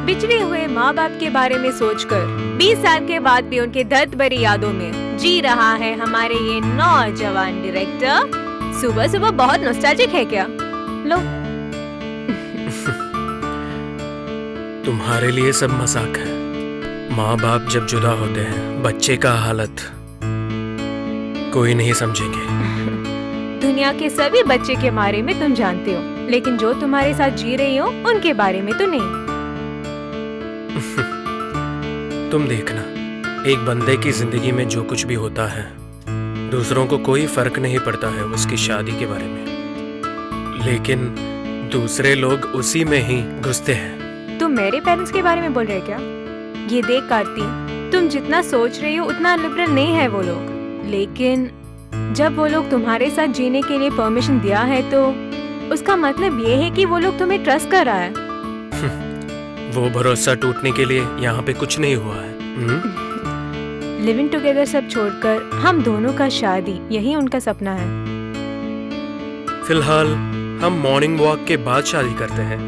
बिछड़े हुए माँ बाप के बारे में सोचकर 20 साल के बाद भी उनके दर्द भरी यादों में जी रहा है हमारे ये नौजवान डायरेक्टर। सुबह सुबह बहुत नॉस्टैल्जिक है क्या? लो। तुम्हारे लिए सब मजाक है। माँ बाप जब जुदा होते हैं बच्चे का हालत कोई नहीं समझेंगे। दुनिया के सभी बच्चे के बारे में तुम जानते हो, लेकिन जो तुम्हारे साथ जी रही हो उनके बारे में तो नहीं। तुम देखना, एक बंदे की जिंदगी में जो कुछ भी होता है दूसरों को कोई फर्क नहीं पड़ता है उसकी शादी के बारे में, लेकिन दूसरे लोग उसी में ही घुसते हैं। तुम मेरे पेरेंट्स के बारे में बोल रहे क्या? ये देख कार्ती, तुम जितना सोच रही हो उतना लिबरल नहीं है वो लोग, लेकिन जब वो लोग तुम्हारे साथ जीने के लिए परमिशन दिया है तो उसका मतलब ये है कि वो लोग तुम्हें ट्रस्ट कर रहा है। वो भरोसा टूटने के लिए यहाँ पे कुछ नहीं हुआ है। लिविंग टुगेदर सब छोड़कर हम दोनों का शादी, यही उनका सपना है। फिलहाल हम मॉर्निंग वॉक के बाद शादी करते हैं।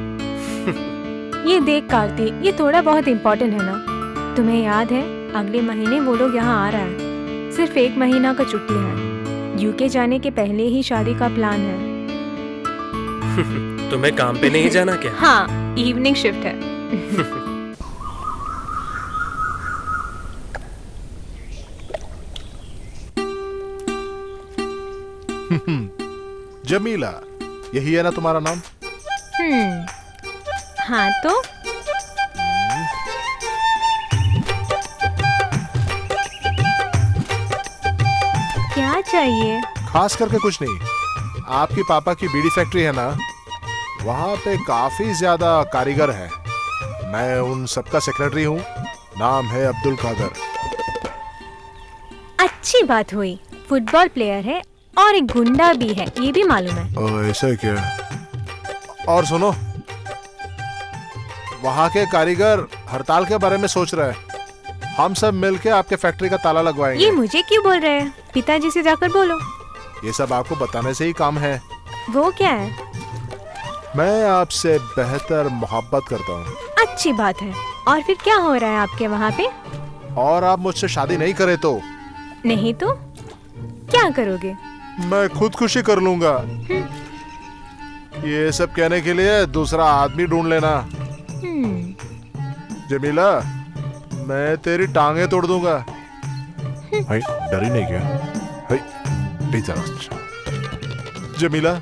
ये देख कार्ती, ये थोड़ा बहुत इम्पोर्टेंट है ना। तुम्हें याद है अगले महीने वो लोग यहाँ आ रहा है। सिर्फ 1 महीना का छुट्टी है। यूके जाने के पहले ही शादी का प्लान है। तुम्हें काम पे नहीं जाना क्या? हाँ, इवनिंग शिफ्ट है। जमीला, यही है ना तुम्हारा नाम? हाँ तो क्या चाहिए? खास करके कुछ नहीं। आपके पापा की बीड़ी फैक्ट्री है ना, वहाँ पे काफी ज्यादा कारीगर है। मैं उन सबका सेक्रेटरी हूँ। नाम है अब्दुल कादर। अच्छी बात हुई। फुटबॉल प्लेयर है और एक गुंडा भी है, ये भी मालूम है। ऐसा क्या? और सुनो, वहाँ के कारीगर हड़ताल के बारे में सोच रहे हैं। हम सब मिलके आपके फैक्ट्री का ताला लगवाएंगे। ये मुझे क्यों बोल रहे हैं? पिताजी से जाकर बोलो। ये सब आपको बताने से ही काम है। वो क्या है? मैं आपसे बेहतर मोहब्बत करता हूँ। अच्छी बात है। और फिर क्या हो रहा है आपके वहाँ पे? और आप मुझसे शादी नहीं करे तो? नहीं तो क्या करोगे? मैं खुदकुशी कर लूंगा। ये सब कहने के लिए दूसरा आदमी ढूंढ लेना। जमीला, मैं तेरी टांगे तोड़ दूंगा। भाई डरी नहीं क्या? जमीला,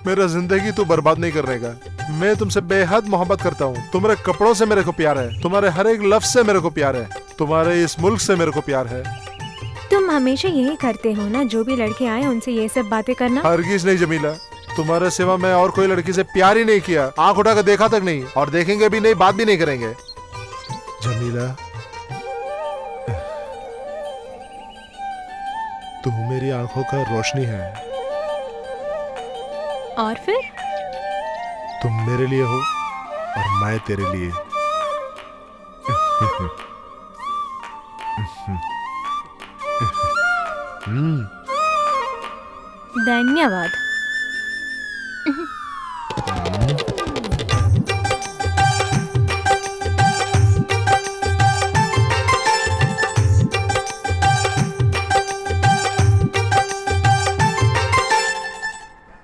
मेरा जिंदगी तू बर्बाद नहीं करने का। मैं तुमसे बेहद मोहब्बत करता हूँ। तुम्हारे कपड़ों से मेरे को प्यार है, तुम्हारे हर एक लफ्ज से मेरे को प्यार है, तुम्हारे इस मुल्क से मेरे को प्यार है। तुम हमेशा यही करते हो ना, जो भी लड़के आए उनसे ये सब बातें करना। हरगिज नहीं जमीला, तुम्हारे सिवा मैं और कोई लड़की से प्यार ही नहीं किया। आंख उठा कर देखा तक नहीं, और देखेंगे भी नहीं, बात भी नहीं करेंगे। जमीला, तू मेरी आंखों का रोशनी है। और फिर? तुम मेरे लिए हो और मैं तेरे लिए। धन्यवाद।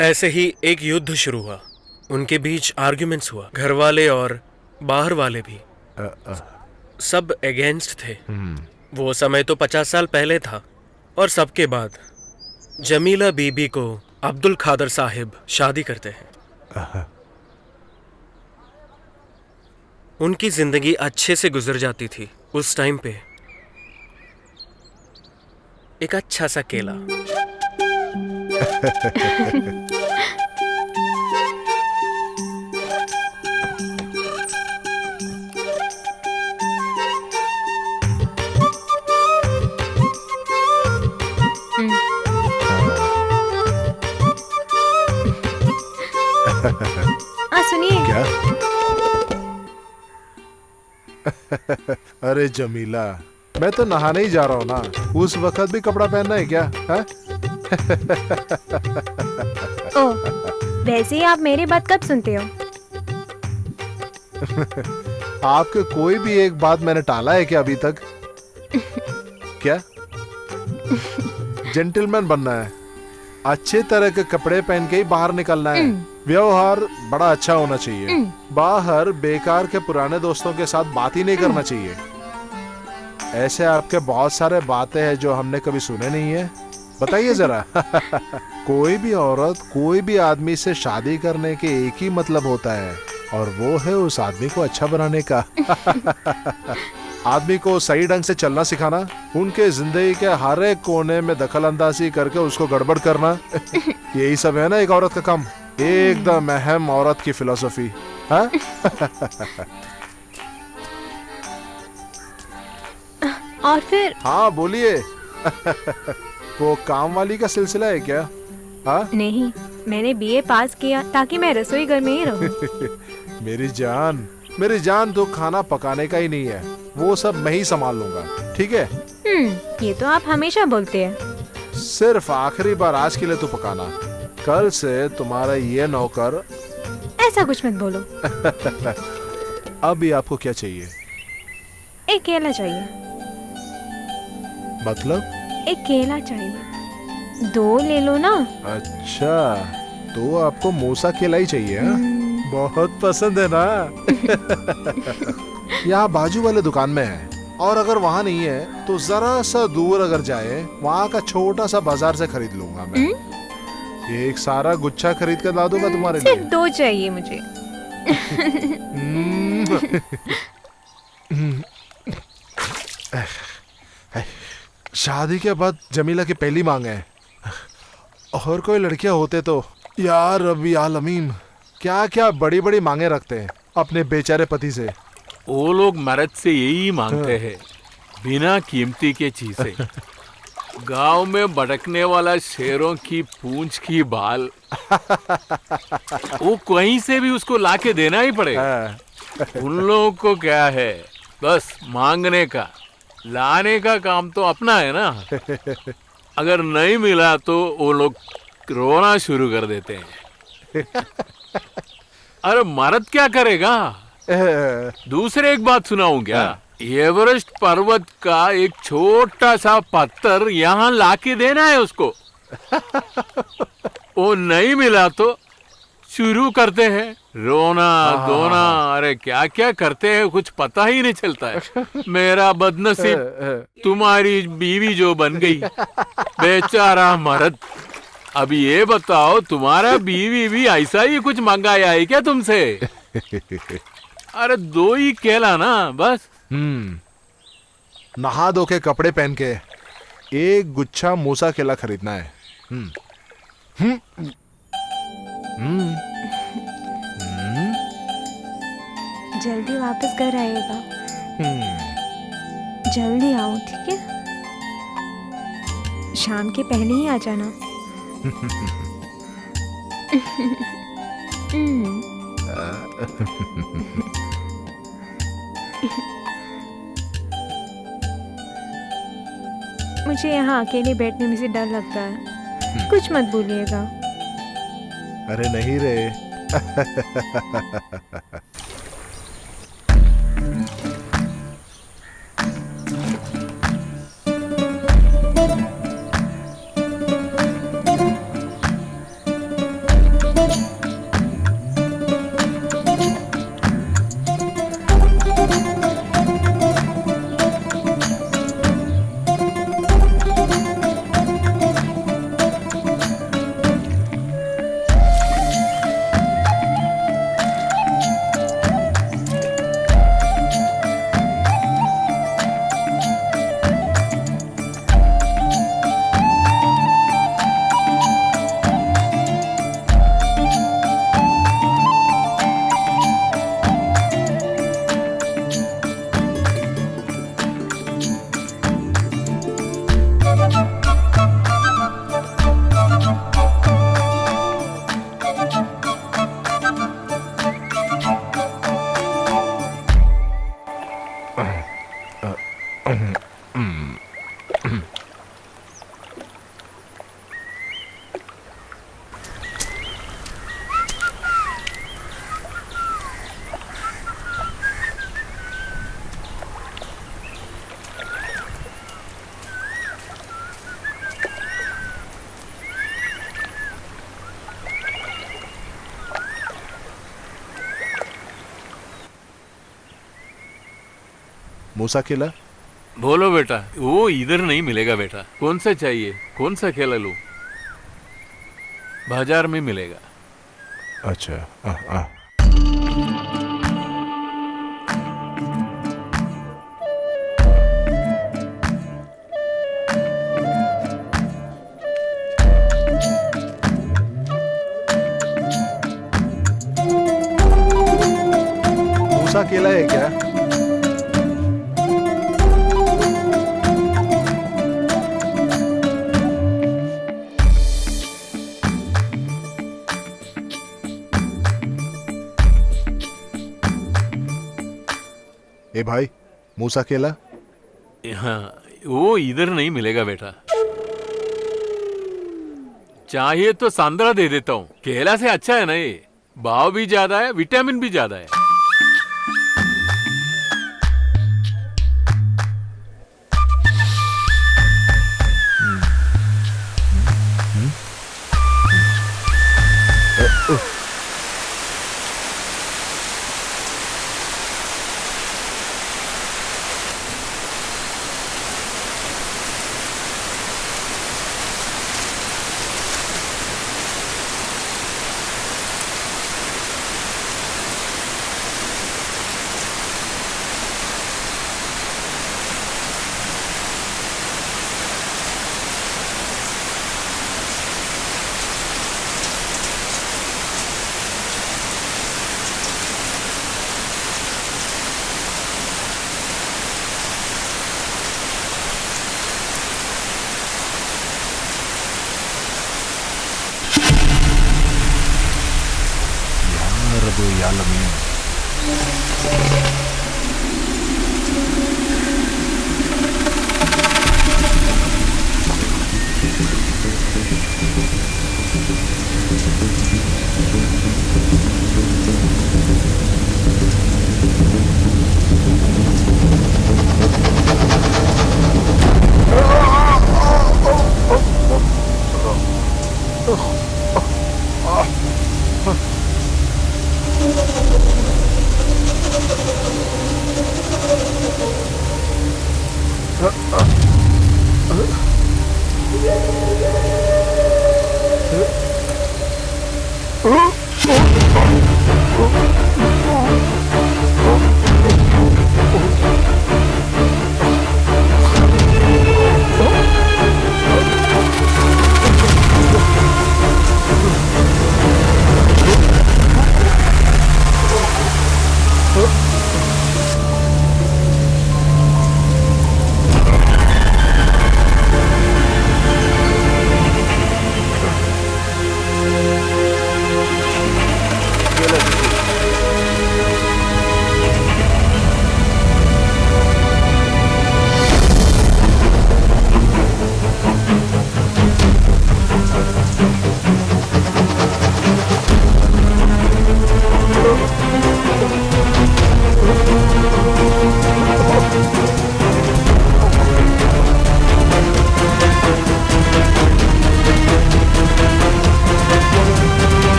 ऐसे ही एक युद्ध शुरू हुआ। उनके बीच आर्ग्यूमेंट्स हुआ। घर वाले और बाहर वाले भी सब अगेंस्ट थे। वो समय तो 50 साल पहले था। और सबके बाद जमीला बीबी को अब्दुल खादर साहिब शादी करते हैं। उनकी जिंदगी अच्छे से गुजर जाती थी। उस टाइम पे एक अच्छा सा केला। सुनिए। क्या? अरे जमीला, मैं तो नहाने ही जा रहा हूँ ना। उस वक्त भी कपड़ा पहनना है क्या? है? ओह, वैसे ही आप मेरी बात कब सुनते हो? आपके कोई भी एक बात मैंने टाला है क्या अभी तक? क्या? जेंटलमैन बनना है, अच्छे तरह के कपड़े पहन के ही बाहर निकलना है, व्यवहार बड़ा अच्छा होना चाहिए, बाहर बेकार के पुराने दोस्तों के साथ बात ही नहीं करना चाहिए। ऐसे आपके बहुत सारे बातें हैं जो हमने कभी सुने नहीं है, बताइए जरा। कोई भी औरत कोई भी आदमी से शादी करने के एक ही मतलब होता है, और वो है उस आदमी को अच्छा बनाने का। आदमी को सही ढंग से चलना सिखाना, उनके जिंदगी के हर एक कोने में दखल अंदाजी करके उसको गड़बड़ करना, यही सब है ना एक औरत का काम। एकदम अहम औरत की फिलॉसफी। हाँ? और फिर? हाँ बोलिए। वो काम वाली का सिलसिला है क्या? हाँ? नहीं, मैंने बीए पास किया ताकि मैं रसोई घर में ही रहूं। मेरी जान तो खाना पकाने का ही नहीं है, वो सब मैं ही संभाल लूंगा, ठीक है? ये तो आप हमेशा बोलते हैं। सिर्फ आखिरी बार आज के लिए तो पकाना, कल से तुम्हारा ये नौकर। ऐसा कुछ मत बोलो। अभी आपको क्या चाहिए? एक केला चाहिए। मतलब? एक केला चाहिए, 2 ले लो ना। अच्छा, तो आपको मूसा केला ही चाहिए? बहुत पसंद है ना? यहाँ बाजू वाले दुकान में है, और अगर वहाँ नहीं है तो जरा सा दूर अगर जाए, वहाँ का छोटा सा बाजार से खरीद लूंगा मैं। एक सारा गुच्छा खरीद कर ला दूंगा तुम्हारे लिए। सिर्फ 2 चाहिए मुझे। शादी के बाद जमीला की पहली मांग है, और कोई लड़कियां होते तो यार रब्बी आलमीन, क्या क्या बड़ी बड़ी मांगे रखते हैं अपने बेचारे पति से। वो लोग मर्द से यही मांगते हैं, बिना कीमती के चीजें। गांव में भटकने वाला शेरों की पूंछ की बाल, वो कहीं से भी उसको लाके देना ही पड़ेगा। उन लोगों को क्या है, बस मांगने का, लाने का काम तो अपना है ना। अगर नहीं मिला तो वो लोग रोना शुरू कर देते हैं। अरे मर्द क्या करेगा? दूसरे एक बात सुनाऊं क्या? एवरेस्ट पर्वत का एक छोटा सा पत्थर यहाँ लाके देना है उसको। वो नहीं मिला तो शुरू करते हैं रोना धोना, अरे क्या क्या करते हैं कुछ पता ही नहीं चलता है। मेरा बदनसीब तुम्हारी बीवी जो बन गई, बेचारा मर्द। अभी ये बताओ, तुम्हारा बीवी भी ऐसा ही कुछ मंगाया है क्या तुमसे? अरे 2 ही केला ना बस। नहा धो के कपड़े पहन के एक गुच्छा मूसा केला खरीदना है। जल्दी वापस घर आएगा। जल्दी आओ, ठीक है? शाम के पहले ही आ जाना। मुझे यहाँ अकेले बैठने में से डर लगता है, कुछ मत बोलिएगा। अरे नहीं रे। मूसा केला? बोलो बेटा, वो इधर नहीं मिलेगा बेटा। कौन सा चाहिए, कौन सा केला लूं? बाजार में मिलेगा। अच्छा मूसा केला है क्या? ए भाई, मूसा केला? हाँ, वो इधर नहीं मिलेगा बेटा। चाहिए तो संतरा दे देता हूँ। केला से अच्छा है ना ये, भाव भी ज्यादा है, विटामिन भी ज्यादा है।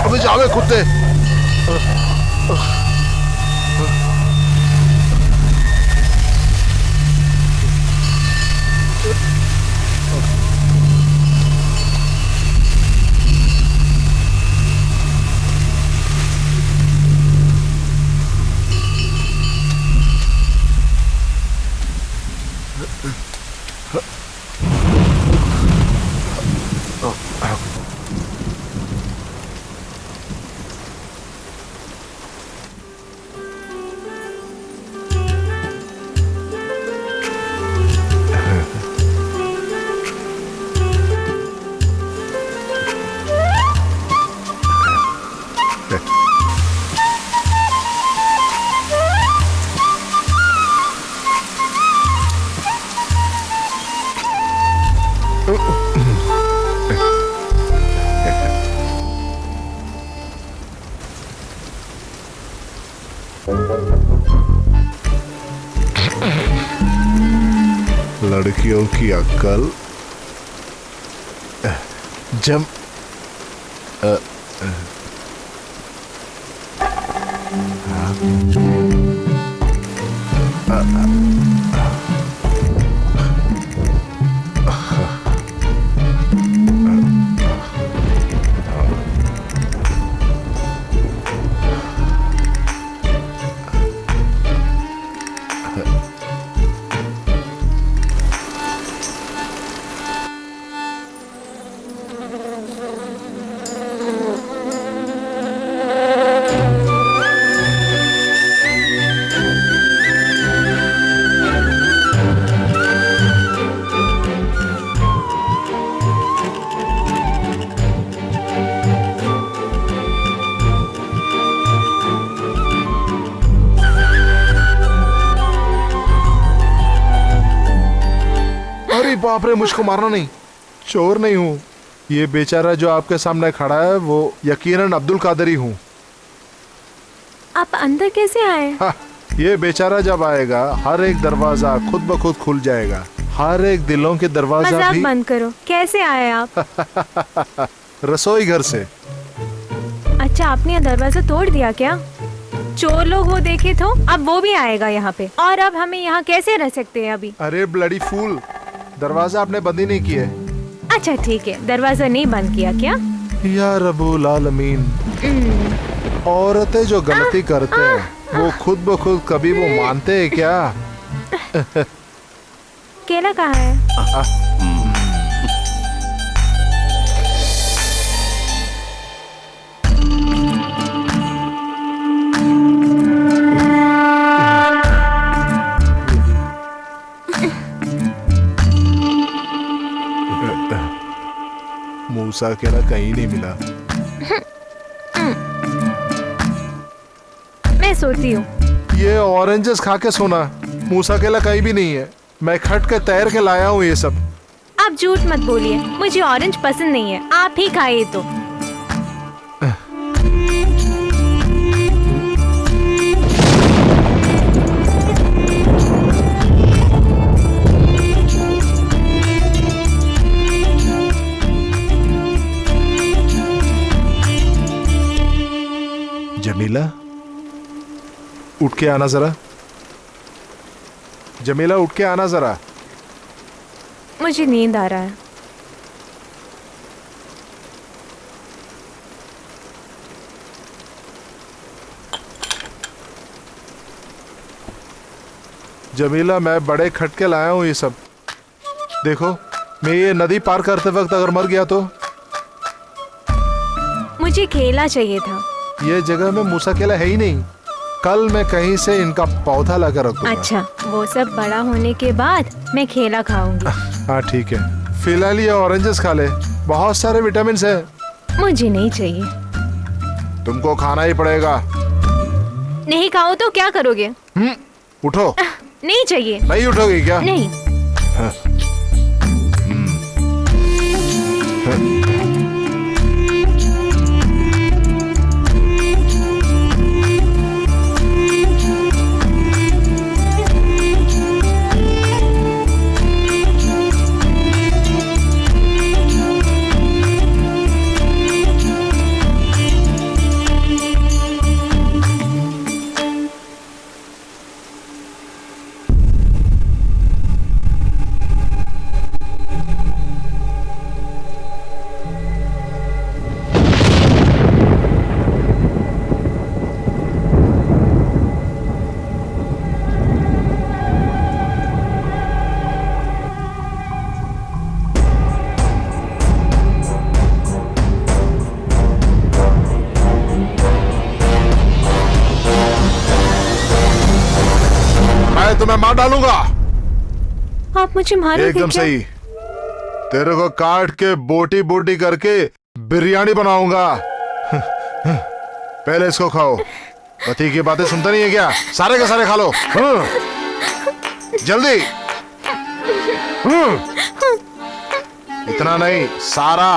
अबे जावे कुत्ते। लड़कियों की अक्ल जब बाप रे, मुझको मारना नहीं, चोर नहीं हूँ। ये बेचारा जो आपके सामने खड़ा है वो यकीनन अब्दुल कादरी हूँ। आप अंदर कैसे आए? ये बेचारा जब आएगा हर एक दरवाजा खुद ब खुद खुल जाएगा, हर एक दिलों के दरवाजा मजाक भी। बंद करो, कैसे आए आप? रसोई घर से। अच्छा, आपने दरवाजा तोड़ दिया क्या? चोर लोग वो देखे तो अब वो भी आएगा यहाँ पे, और अब हमें यहाँ कैसे रह सकते हैं अभी? अरे ब्लडी फूल, दरवाजा आपने बंद ही नहीं किया। अच्छा ठीक है, दरवाजा नहीं बंद किया क्या? या रब्बुल आलमीन, औरतें जो गलती करते हैं वो खुद ब खुद कभी वो मानते हैं क्या? केला कहाँ है? मूसा केला कहीं नहीं मिला। मैं सोती हूँ ये ऑरेंजेस खा के सोना, मूसा केला कहीं भी नहीं है। मैं खट के तैर के लाया हूँ ये सब। आप झूठ मत बोलिए, मुझे ऑरेंज पसंद नहीं है, आप ही खाइए तो। जमीला, उठ के आना जरा। जमीला, उठ के आना जरा। मुझे नींद आ रहा है। जमीला, मैं बड़े खटके लाया हूँ ये सब। देखो, मैं ये नदी पार करते वक्त अगर मर गया तो? मुझे केला चाहिए था। ये जगह में मूसा केला है ही नहीं। कल मैं कहीं से इनका पौधा लाकर रखूंगा। अच्छा, वो सब बड़ा होने के बाद मैं केला खाऊंगी। हाँ ठीक है, फिलहाल ये ऑरेंजेस खा ले, बहुत सारे विटामिन है। मुझे नहीं चाहिए। तुमको खाना ही पड़ेगा। नहीं खाओ तो क्या करोगे? उठो। नहीं चाहिए। नहीं उठोगी क्या? नहीं। मैं मार डालूंगा। आप मुझे मारोगे एकदम क्या? सही। तेरे को काट के बोटी बोटी करके बिरयानी बनाऊंगा। पहले इसको खाओ। पति की बातें सुनता नहीं है क्या? सारे के सारे खा लो। जल्दी। इतना नहीं, सारा।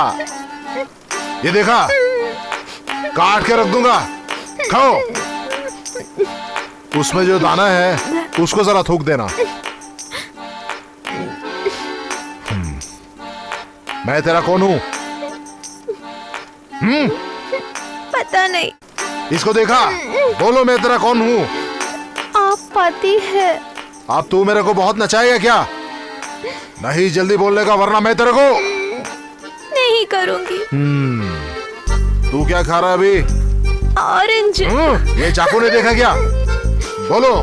ये देखा, काट के रख दूंगा। खाओ। उसमें जो दाना है उसको जरा थूक देना। मैं तेरा कौन हूं? पता नहीं। इसको देखा? बोलो मैं तेरा कौन हूं? आप पति है। अब तू मेरे को बहुत नचाएगा क्या? नहीं, जल्दी बोलने का, वरना मैं तेरे को नहीं करूंगी। तू क्या खा रहा है अभी? ऑरेंज। ये चाकू ने देखा क्या? बोलो,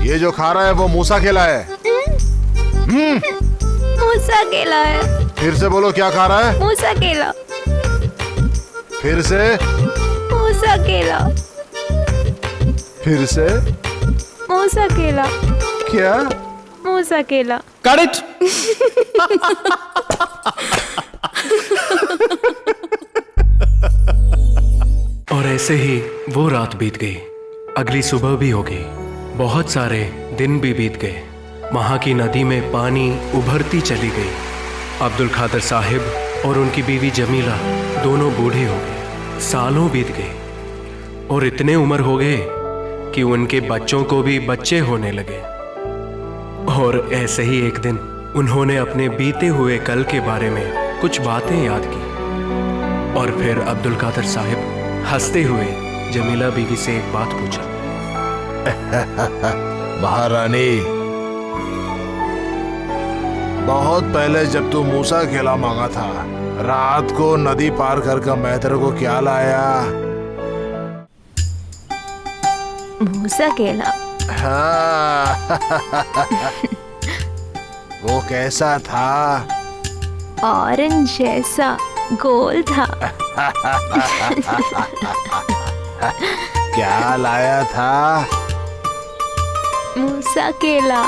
ये जो खा रहा है वो मूसा केला है। मूसा केला है। फिर से बोलो, क्या खा रहा है? मूसा केला। फिर से? मूसा केला। फिर से? मूसा केला। क्या? मूसा केला। Cut it! और ऐसे ही वो रात बीत गई। अगली सुबह भी हो गई। बहुत सारे दिन भी बीत गए। वहां की नदी में पानी उभरती चली गई। अब्दुल खादर साहिब और उनकी बीवी जमीला दोनों बूढ़े हो गए। सालों बीत गए और इतने उम्र हो गए कि उनके बच्चों को भी बच्चे होने लगे। और ऐसे ही एक दिन उन्होंने अपने बीते हुए कल के बारे में कुछ बातें याद की। और फिर अब्दुल कादर साहिब हंसते हुए जमीला बीवी से एक बात पूछा। महारानी, बहुत पहले जब तू मूसा केला मांगा था, रात को नदी पार कर मैं तेरे को क्या लाया? मूसा केला। हाँ। वो कैसा था? ऑरेंज जैसा गोल था। क्या लाया था? मूसा केला।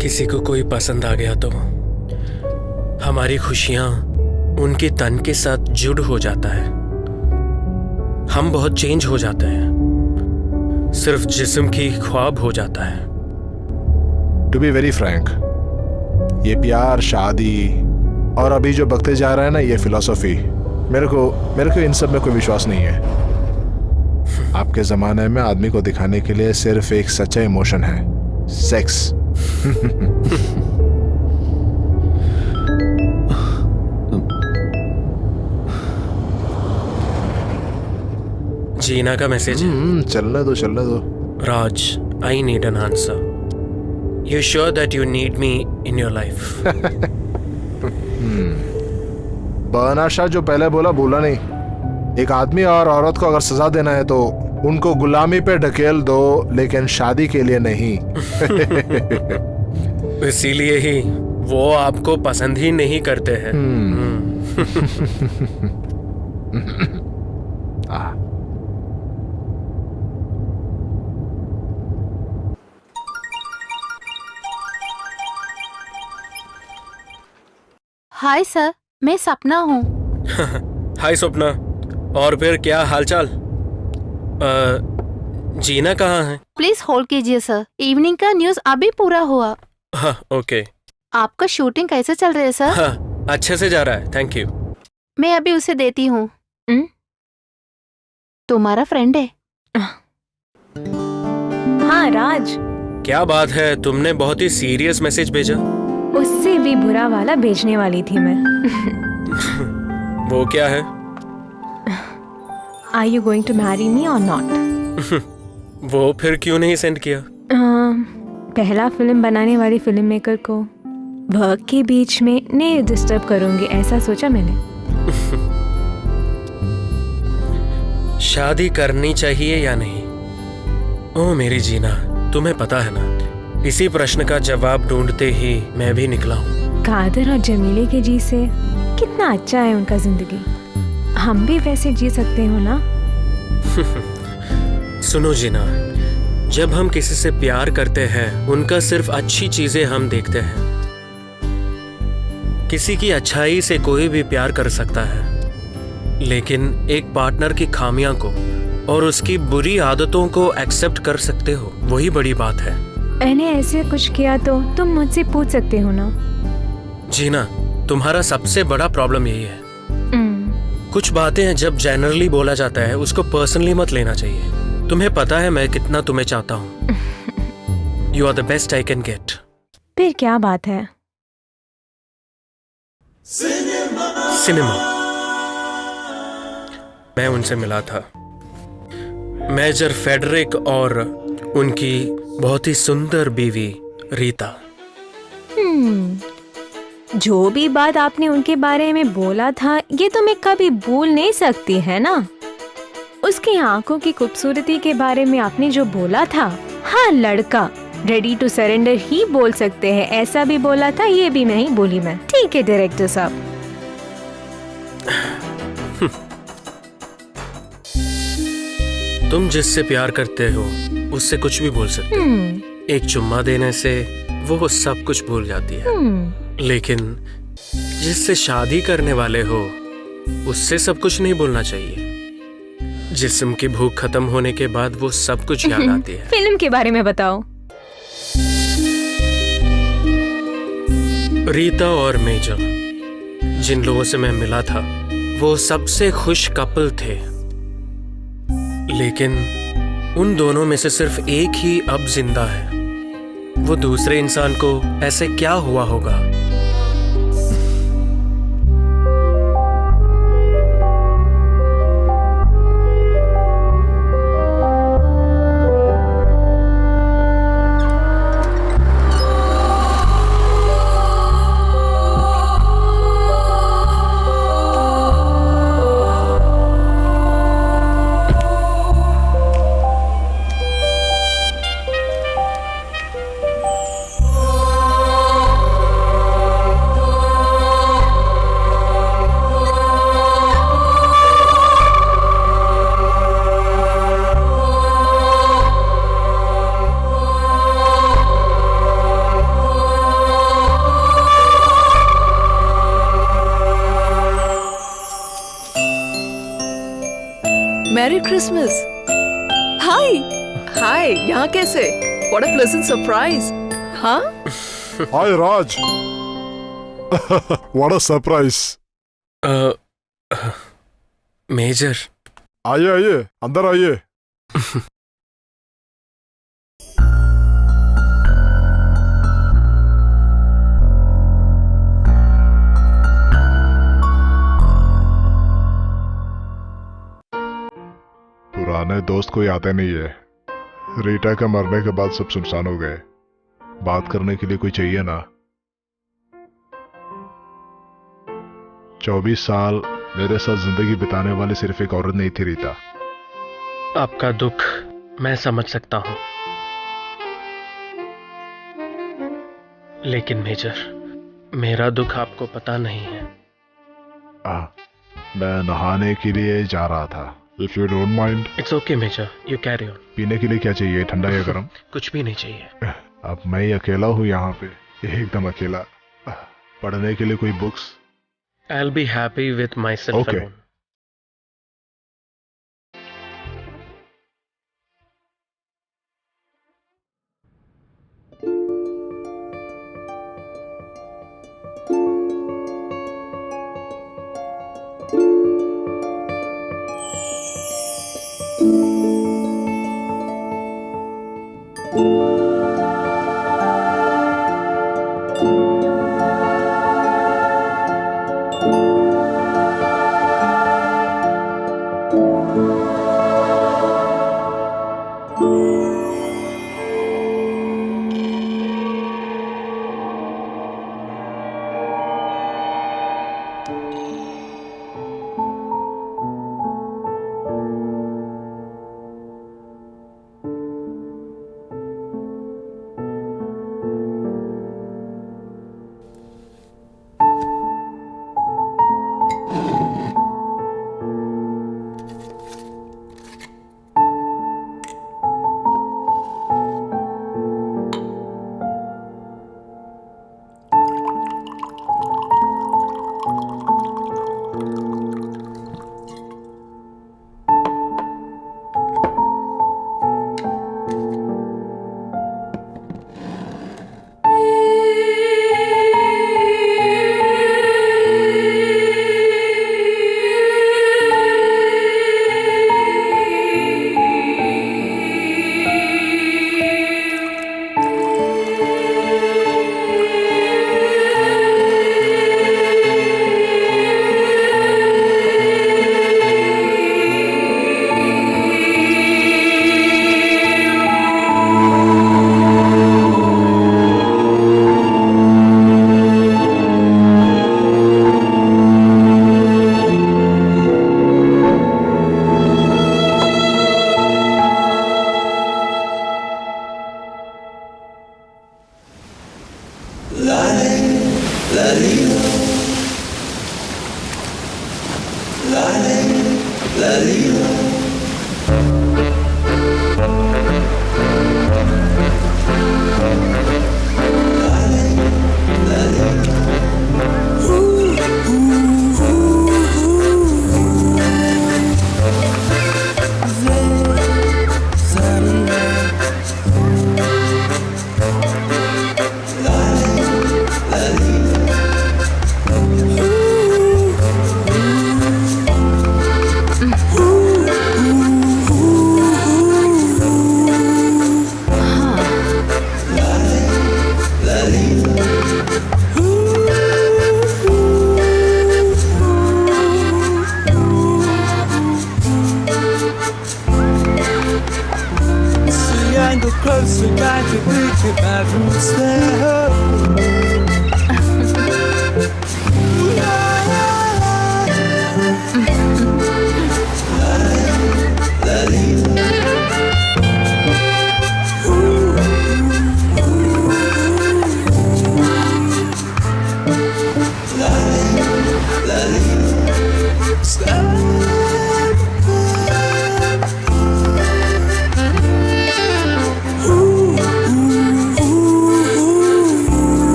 किसी को कोई पसंद आ गया तो हमारी खुशियां उनके तन के साथ जुड़ हो जाता है। हम बहुत चेंज हो जाते हैं, सिर्फ जिस्म की ख्वाब हो जाता है। टू बी वेरी फ्रैंक, ये प्यार, शादी और अभी जो बकते जा रहा है ना, ये फिलॉसफी, मेरे को इन सब में कोई विश्वास नहीं है। आपके जमाने में आदमी को दिखाने के लिए सिर्फ एक सच्चा इमोशन है, सेक्स। जीना का मैसेज है। चलने दो। Raj, I need an answer. You sure that you need me in your life? बनाशाह जो पहले बोला नहीं। एक आदमी और औरत को अगर सजा देना है तो उनको गुलामी पे ढकेल दो, लेकिन शादी के लिए नहीं। इसीलिए ही वो आपको पसंद ही नहीं करते हैं। हाय सर, मैं सपना हूँ। हाय स्वप्ना, और फिर क्या हालचाल? जीना कहाँ है? प्लीज होल्ड कीजिए सर, इवनिंग का न्यूज़ अभी पूरा हुआ। हाँ, ओके। आपका शूटिंग कैसे चल रहा है सर? हाँ, अच्छे से जा रहा है, थैंक यू। मैं अभी उसे देती हूँ। तुम्हारा फ्रेंड है? हाँ राज, क्या बात है, तुमने बहुत ही सीरियस मैसेज भेजा। उससे भी बुरा वाला भेजने वाली थी मैं। वो क्या है? Are you going to marry me or not? वो फिर क्यों नहीं सेंड किया? पहला फिल्म बनाने वाली फिल्म मेकर को वर्क के बीच में नहीं डिस्टर्ब करूंगी, ऐसा सोचा मैंने। शादी करनी चाहिए या नहीं, ओ मेरी जीना, तुम्हें पता है ना, इसी प्रश्न का जवाब ढूंढते ही मैं भी निकला हूँ। कादर और जमीले के जी से कितना अच्छा है उनका जिंदगी। हम भी वैसे जी सकते हो ना? सुनो जीना, जब हम किसी से प्यार करते हैं उनका सिर्फ अच्छी चीजें हम देखते हैं। किसी की अच्छाई से कोई भी प्यार कर सकता है, लेकिन एक पार्टनर की खामियां को और उसकी बुरी आदतों को एक्सेप्ट कर सकते हो, वही बड़ी बात है। मैंने ऐसे कुछ किया तो तुम मुझसे पूछ सकते हो ना? जीना, तुम्हारा सबसे बड़ा प्रॉब्लम यही है। कुछ बातें हैं जब जनरली बोला जाता है उसको पर्सनली मत लेना चाहिए। तुम्हें पता है मैं कितना तुम्हें चाहता हूँ। You are the best I can get. फिर क्या बात है? सिनेमा। मैं उनसे मिला था, मेजर फेडरिक और उनकी बहुत ही सुंदर बीवी रीता। जो भी बात आपने उनके बारे में बोला था ये तो मैं कभी भूल नहीं सकती, है ना? उसकी आंखों की खूबसूरती के बारे में आपने जो बोला था, हाँ लड़का रेडी टू सरेंडर ही बोल सकते हैं, ऐसा भी बोला था, ये भी नहीं बोली मैं। ठीक है डायरेक्टर साहब। तुम जिससे प्यार करते हो उससे कुछ भी बोल सकते हो। एक चुम्मा देने से वो सब कुछ भूल जाती है, लेकिन जिससे शादी करने वाले हो उससे सब कुछ नहीं बोलना चाहिए। जिस्म की भूख खत्म होने के बाद वो सब कुछ याद आती है। फिल्म के बारे में बताओ। रीता और मेजर, जिन लोगों से मैं मिला था वो सबसे खुश कपल थे, लेकिन उन दोनों में से सिर्फ एक ही अब जिंदा है। वो दूसरे इंसान को ऐसे क्या हुआ होगा? Merry Christmas. हाय हाय, यहाँ कैसे? What a pleasant surprise. हाँ hi Raj. What a surprise. Major, आइए आइए, अंदर आइए। पुराने दोस्त कोई आते नहीं है। रीटा के मरने के बाद सब सुनसान हो गए। बात करने के लिए कोई चाहिए ना। 24 साल मेरे साथ जिंदगी बिताने वाली सिर्फ एक औरत नहीं थी, रीता। आपका दुख मैं समझ सकता हूं, लेकिन मेजर, मेरा दुख आपको पता नहीं है। मैं नहाने के लिए जा रहा था। If you don't mind. It's okay major, you carry on. पीने के लिए क्या चाहिए, ठंडा या गर्म? कुछ भी नहीं चाहिए। अब मैं ही अकेला हूँ यहाँ पे, एकदम अकेला। पढ़ने के लिए कोई books? I'll be happy with myself Okay. alone. Closer, got to reach the bathroom stairs.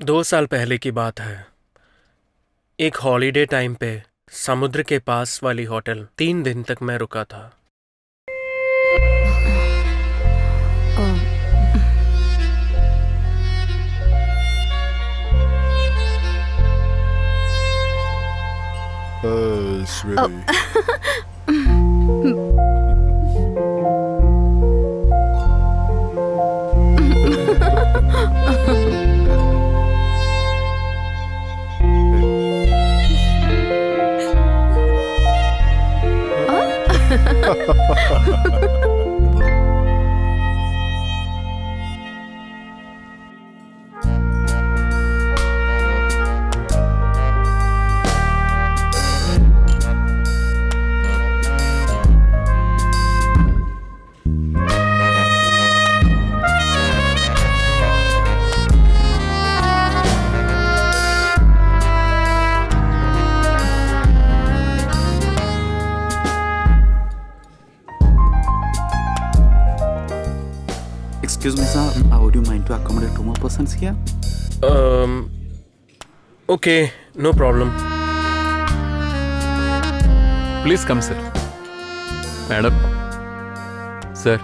दो साल पहले की बात है। एक हॉलीडे टाइम पे समुद्र के पास वाली होटल 3 दिन तक मैं रुका था। sweetie. Excuse me, sir. Would you mind to accommodate 2 more persons here? Okay, no problem. Please come, sir. Madam. Sir.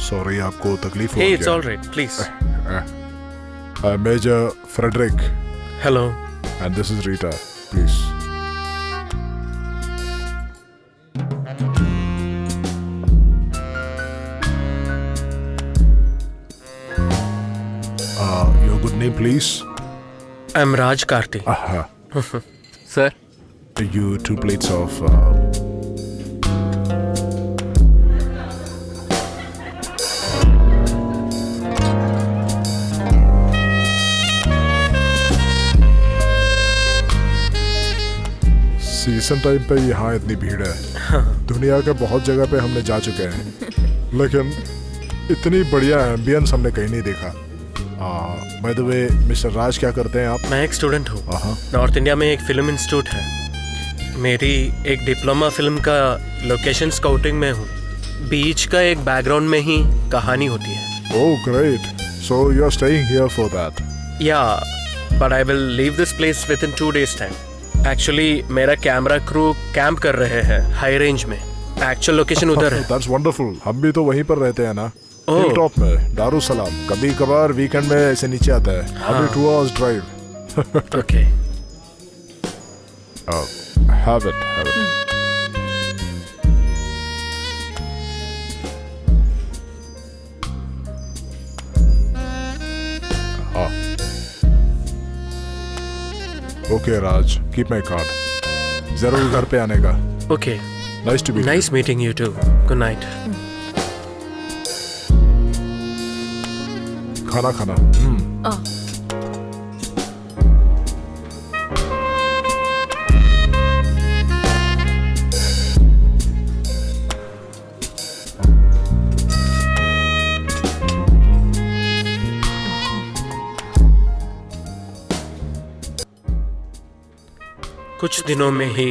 Sorry, आपको तकलीफ हो Hey, गया। it's all right. Please. Major Frederick, Hello. and this is Rita. Please. Your good name, please. I'm Raj Karti. Sir. You 2 plates of. Season time पे यहाँ इतनी भीड़ है। दुनिया के बहुत जगह पे हमने जा चुके हैं, लेकिन इतनी बढ़िया एम्बियंस हमने कहीं नहीं देखा। बाय द वे, मिस्टर राज, क्या करते हैं आप? मैं एक स्टूडेंट हूँ। नॉर्थ इंडिया में एक फिल्म इंस्टीट्यूट है। मेरी एक डिप्लोमा फिल्म का लोकेशन स्काउटिंग में हूँ। बीच का एक बैकग्राउंड में ही कहानी होती है। Oh great, so you are staying here for that? Yeah, but I will leave this place within 2 days time. Actually मेरा कैमरा क्रू कैंप कर रहे हैं हाई रेंज में। एक्चुअल लोकेशन उधर है। That's wonderful. हम भी तो वहीं पर रहते हैं ना, ओह। हिल टॉप में, दारुसलाम। कभी कभार वीकेंड में ऐसे नीचे आता है। अभी 2 hours drive. Okay. Have it. Okay Raj, keep my card. जरूर घर पे आने का। Okay, nice to be. Nice meeting you too. Good night. खाना खाना। कुछ दिनों में ही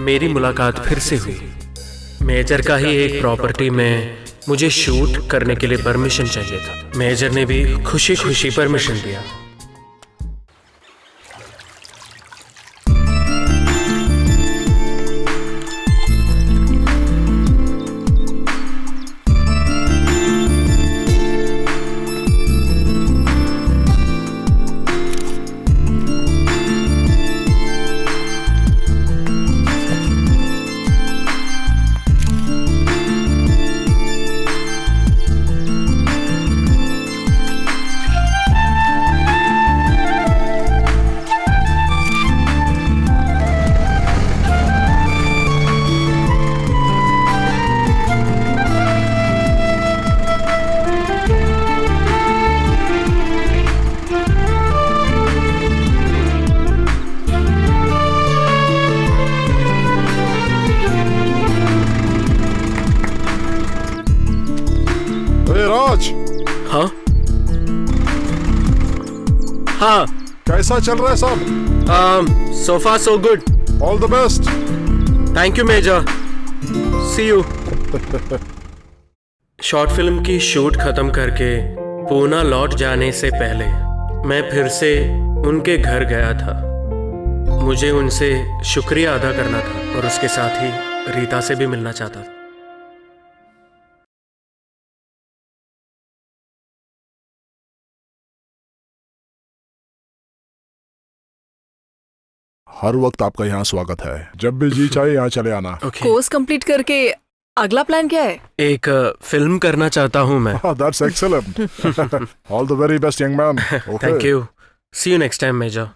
मेरी मुलाकात फिर से हुई। मेजर का ही एक प्रॉपर्टी में मुझे शूट करने के लिए परमिशन चाहिए था। मेजर ने भी खुशी खुशी परमिशन दिया। राज, हाँ हाँ। कैसा चल रहा है सब? So far so good. All the best. Thank you major. See you. Short film की शूट खत्म करके पूना लौट जाने से पहले मैं फिर से उनके घर गया था। मुझे उनसे शुक्रिया अदा करना था और उसके साथ ही रीता से भी मिलना चाहता था। हर वक्त आपका यहाँ स्वागत है। जब भी जी चाहे यहाँ चले आना। ओके। कोर्स कंप्लीट करके अगला प्लान क्या है? एक फिल्म करना चाहता हूँ मैं। That's excellent. All the very best young man. Thank you. See you next time major.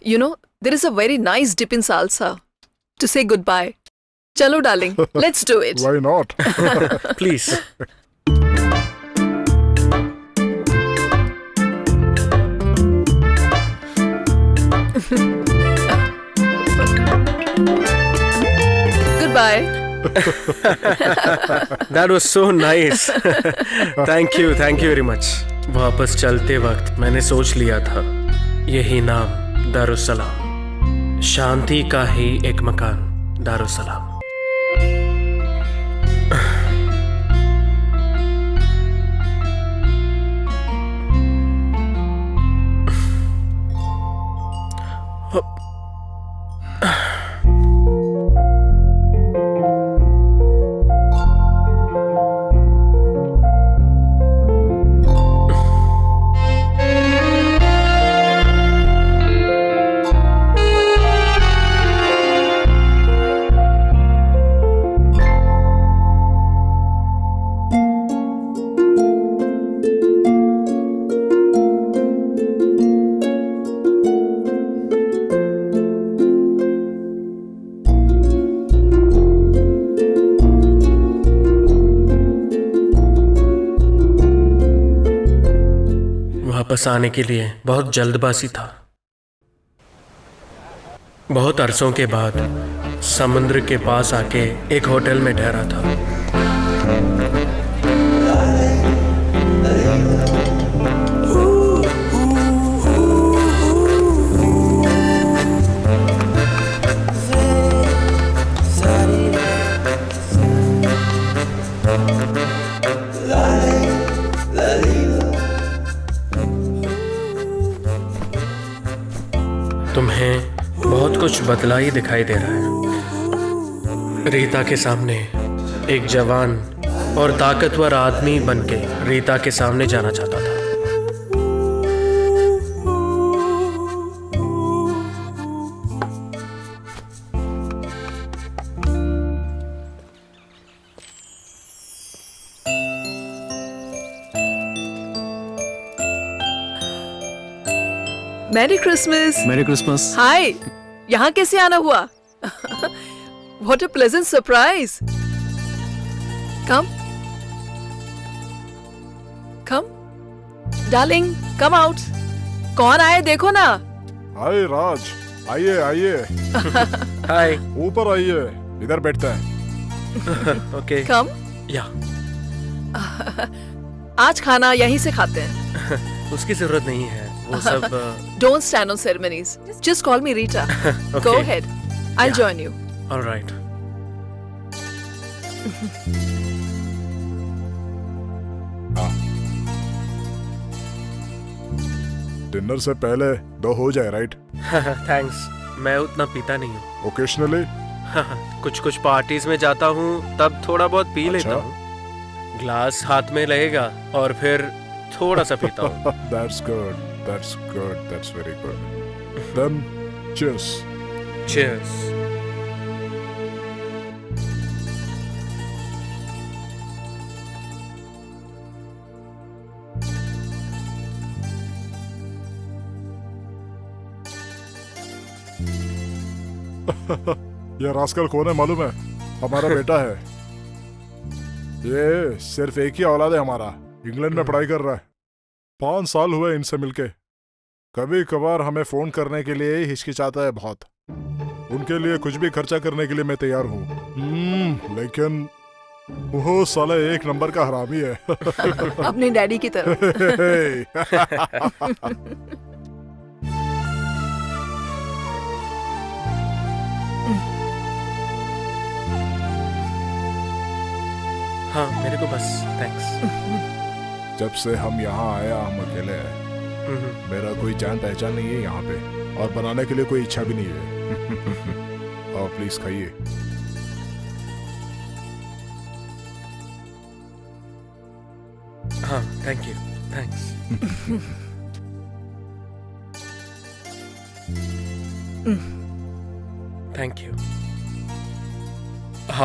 You know, there is a very nice dip in salsa to say goodbye. Chalo, darling, let's do it. Why not? Please. Goodbye. That was so nice. Thank you very much. वापस चलते वक्त मैंने सोच लिया था, यही नाम दारुसलाम, शांति का ही एक मकान दारुसलाम। वापस आने के लिए बहुत जल्दबाजी था। बहुत अरसों के बाद समुद्र के पास आके एक होटल में ठहरा था। तुम्हें बहुत कुछ बदला ही दिखाई दे रहा है। रीता के सामने एक जवान और ताकतवर आदमी बनके रीता के सामने जाना चाहता था। Merry Christmas. Merry Christmas. Hi, यहाँ कैसे आना हुआ? What a pleasant surprise. Come. Come. Darling, come out. कौन आए देखो ना। हाय राज, आइए आइए, हाय। ऊपर आइए, इधर बैठते हैं। ओके। Come. या आज खाना यहीं से खाते हैं। उसकी जरूरत नहीं है, वो सब Don't stand on ceremonies. Just call me Rita. Go ahead. I'll Yeah. join you. Alright. Dinner से पहले 2 हो जाए, राइट? थैंक्स, मैं उतना पीता नहीं हूँ। ओकेशनली। कुछ कुछ पार्टीज में जाता हूँ तब थोड़ा बहुत पी अच्छा। लेता हूँ। ग्लास हाथ में रहेगा और फिर थोड़ा सा पीता हूँ। That's good. That's good. That's very good. Then, cheers. Cheers. ये रास्कल कौन है मालूम है? हमारा बेटा है। ये सिर्फ एक ही औलाद है हमारा, इंग्लैंड में पढ़ाई कर रहा है। 5 साल हुए इनसे मिलके। कभी कभार हमें फोन करने के लिए हिचकिचाता है बहुत। उनके लिए कुछ भी खर्चा करने के लिए मैं तैयार हूँ। लेकिन वो साला एक नंबर का हरामी है। अपने डैडी की तरह। हाँ, मेरे को बस थैंक्स। जब से हम यहाँ आया हम अकेले हैं। मेरा कोई जान पहचान नहीं है यहाँ पे, और बनाने के लिए कोई इच्छा भी नहीं है। और प्लीज खाइए। हाँ, thank you, thanks. Thank you.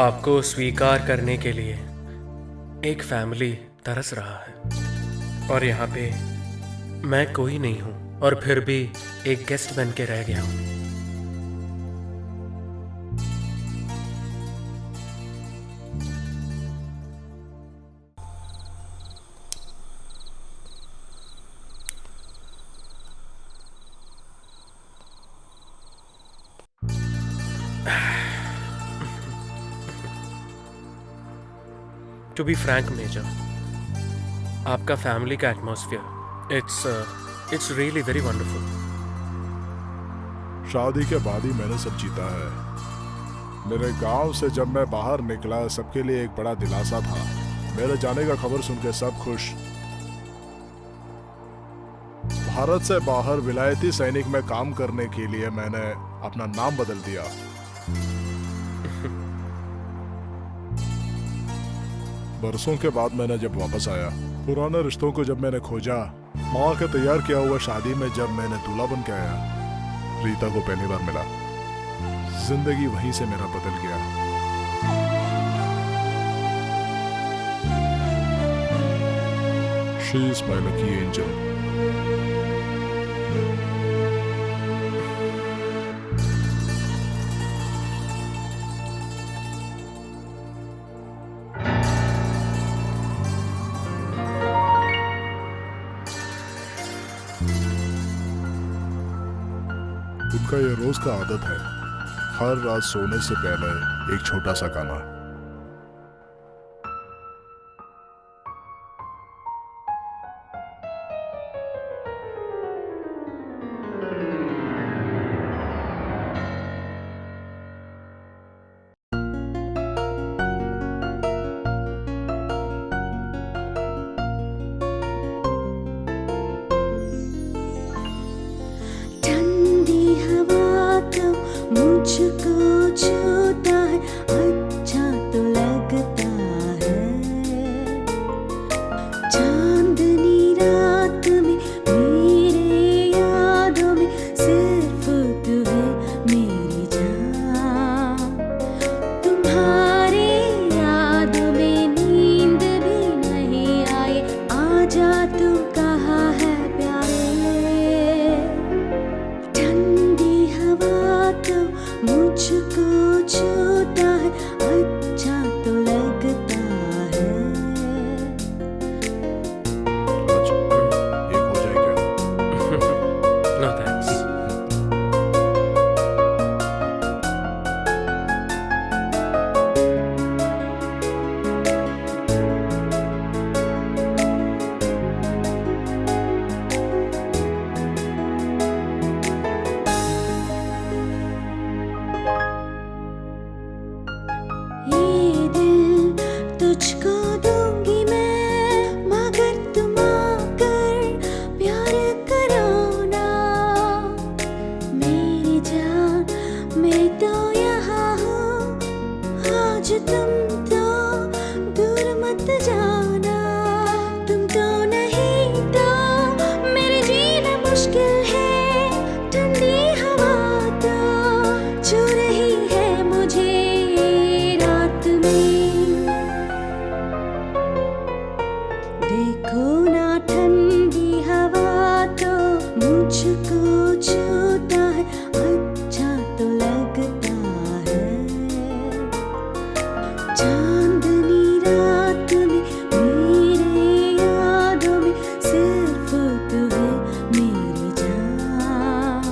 आपको स्वीकार करने के लिए एक फैमिली तरस रहा है, और यहाँ पे मैं कोई नहीं हूँ और फिर भी एक गेस्ट बन के रह गया हूँ। टू बी फ्रैंक मेजर, आपका फैमिली का atmosphere it's really very wonderful. शादी के बाद ही मैंने सब जीता है। मेरे गांव से जब मैं बाहर निकला सबके लिए एक बड़ा दिलासा था। मेरे जाने का खबर सुनकर सब खुश। भारत से बाहर विलायती सैनिक में काम करने के लिए मैंने अपना नाम बदल दिया। बरसों के बाद मैंने जब वापस आया, पुराने रिश्तों को जब मैंने खोजा, माँ के तैयार किया हुआ शादी में जब मैंने दूल्हा बन के आया, रीता को पहली बार मिला। जिंदगी वहीं से मेरा बदल गया। She is my lucky angel. उनका ये रोज का आदत है, हर रात सोने से पहले एक छोटा सा गाना। ठंडी हवा तुम तो दूर मत जाना, तुम तो नहीं तो मेरे जीना मुश्किल है, ठंडी हवा तो छू रही है मुझे रात में। देखो ना ठंडी हवा तो मुझको छूता है, अच्छा तो लगता है। चांदनी रात में मेरे यादों में सिर्फ तू है मेरी जान।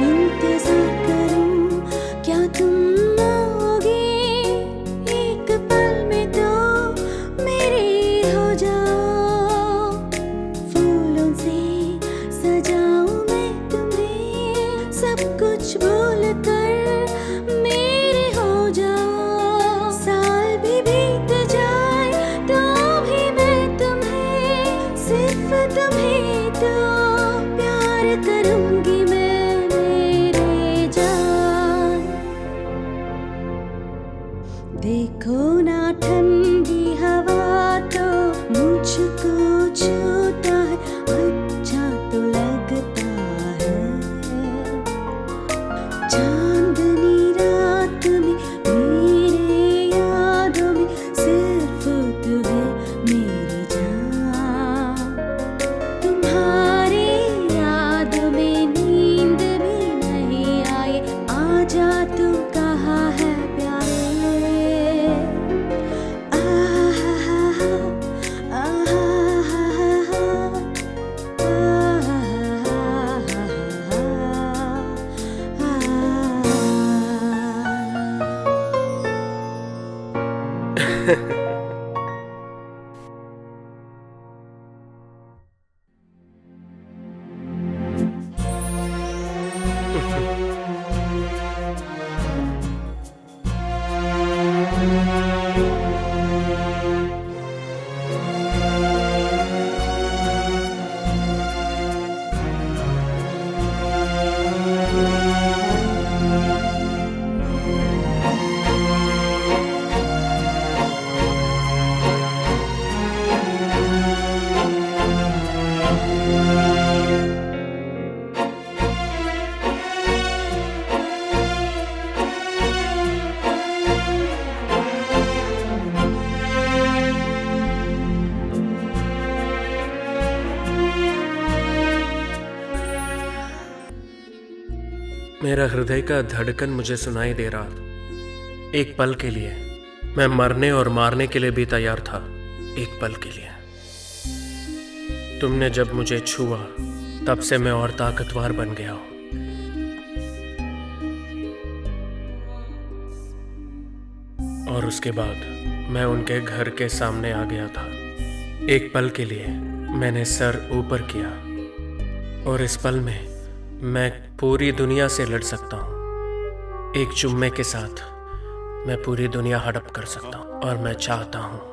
इंतजार करूं क्या तुम आओगे, एक पल में तो मेरे हो जाओ। फूलों से सजाऊं मैं तुम्हें, सब कुछ भूल कर मेरे हो जाओ। साल भी बीत जाए तो भी मैं तुम्हें, सिर्फ तुम्हें तो प्यार करूंगी मैं मेरे जान। देखो ना ठंडी हवा तो मुझको छूता है, अच्छा तो लगता है। चांदनी रात में मेरे यादों में सिर्फ तू है मेरी जान। तुम्हारे याद में नींद भी नहीं आए, आजा तू कहाँ है प्यारे। मेरा हृदय का धड़कन मुझे सुनाई दे रहा था। एक पल के लिए मैं मरने और मारने के लिए भी तैयार था, एक पल के लिए। तुमने जब मुझे छुआ तब से मैं और ताकतवर बन गया हूं। और उसके बाद मैं उनके घर के सामने आ गया था। एक पल के लिए मैंने सर ऊपर किया और इस पल में मैं पूरी दुनिया से लड़ सकता हूँ। एक चुम्मे के साथ मैं पूरी दुनिया हड़प कर सकता हूँ और मैं चाहता हूँ।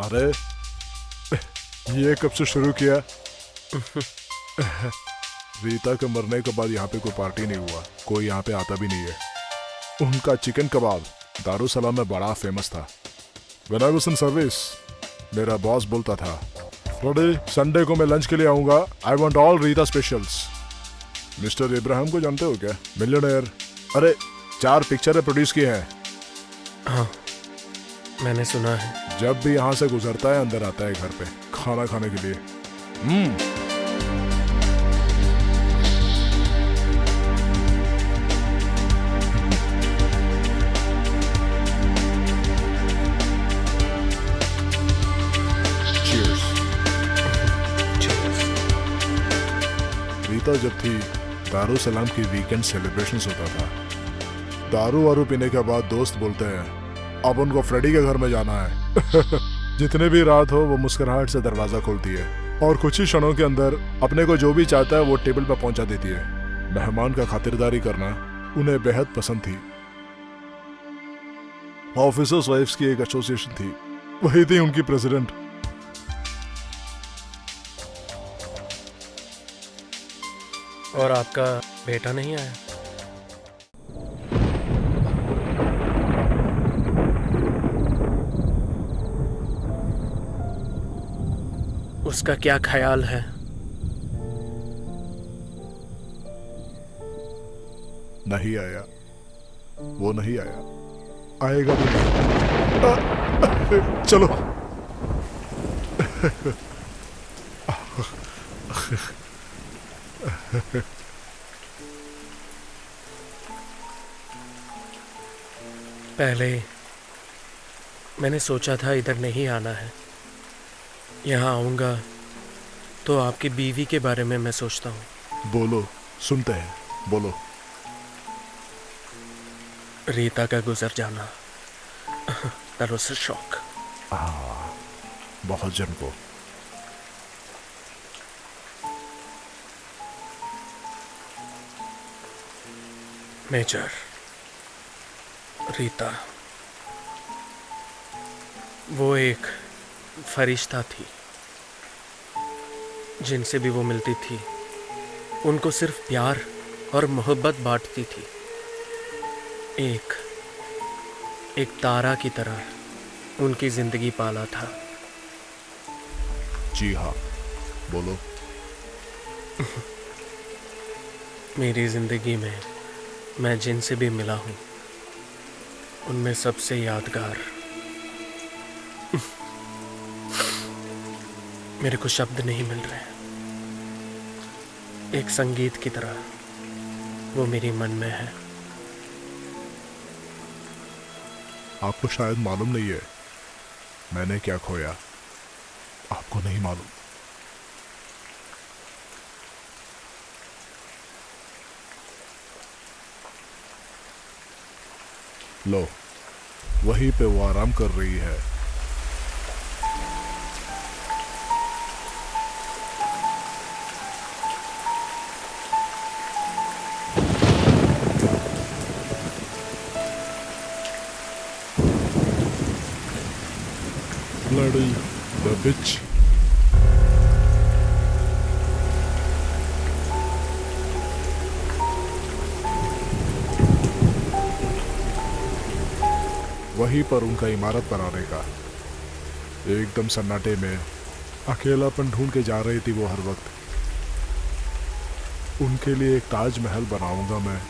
अरे ये कब से शुरू किया? रीता के मरने के बाद यहाँ पे कोई पार्टी नहीं हुआ, कोई यहाँ पे आता भी नहीं है। उनका चिकन कबाब दारुसलाम में बड़ा फेमस था। When I was in service, मेरा बॉस बोलता था, फ्राइडे संडे को मैं लंच के लिए आऊंगा, I want all Rita specials. Mister Ibrahim को जानते हो क्या? मिलियनेयर। अरे 4 पिक्चरें प्रोड्यूस की हैं। हाँ, मैंने सुना है। जब भी यहाँ से गुजरता है अंदर आता है घर पे खाना खाने के लिए। Cheers. रीता जब थी दारू सलाम की वीकेंड सेलिब्रेशंस होता था। दारू वारू पीने के बाद दोस्त बोलते हैं अब उनको फ्रेडी के घर में जाना है। जितने भी रात हो वो मुस्कुराहट से दरवाजा खोलती है और कुछ ही क्षणों के अंदर अपने को जो भी चाहता है वो टेबल पर पहुंचा देती है। मेहमान का खातिरदारी करना उन्हें बेहद पसंद थी। ऑफिसर्स वाइफ्स की एक एसोसिएशन थी, वही थी उनकी प्रेसिडेंट। और आपका बेटा नहीं आया? उसका क्या ख्याल है? नहीं आया, वो नहीं आया, आएगा भी नहीं। चलो। पहले मैंने सोचा था इधर नहीं आना है। यहाँ आऊँगा तो आपकी बीवी के बारे में मैं सोचता हूँ। बोलो, सुनते हैं, बोलो। रीता का गुजर जाना that was a shock। बहुत जन को। मेजर, रीता वो एक फरिश्ता थी। जिनसे भी वो मिलती थी उनको सिर्फ प्यार और मोहब्बत बांटती थी। एक तारा की तरह उनकी जिंदगी पाला था। जी हाँ, बोलो। मेरी जिंदगी में मैं जिनसे भी मिला हूं उनमें सबसे यादगार मेरे को शब्द नहीं मिल रहे। एक संगीत की तरह वो मेरी मन में है। आपको शायद मालूम नहीं है मैंने क्या खोया। आपको नहीं मालूम। लो, वहीं पे वो आराम कर रही है। Bloody the bitch। वहीं पर उनका इमारत बनाने का एकदम सन्नाटे में अकेलापन ढूंढ के जा रही थी वो हर वक्त। उनके लिए एक ताजमहल बनाऊंगा मैं।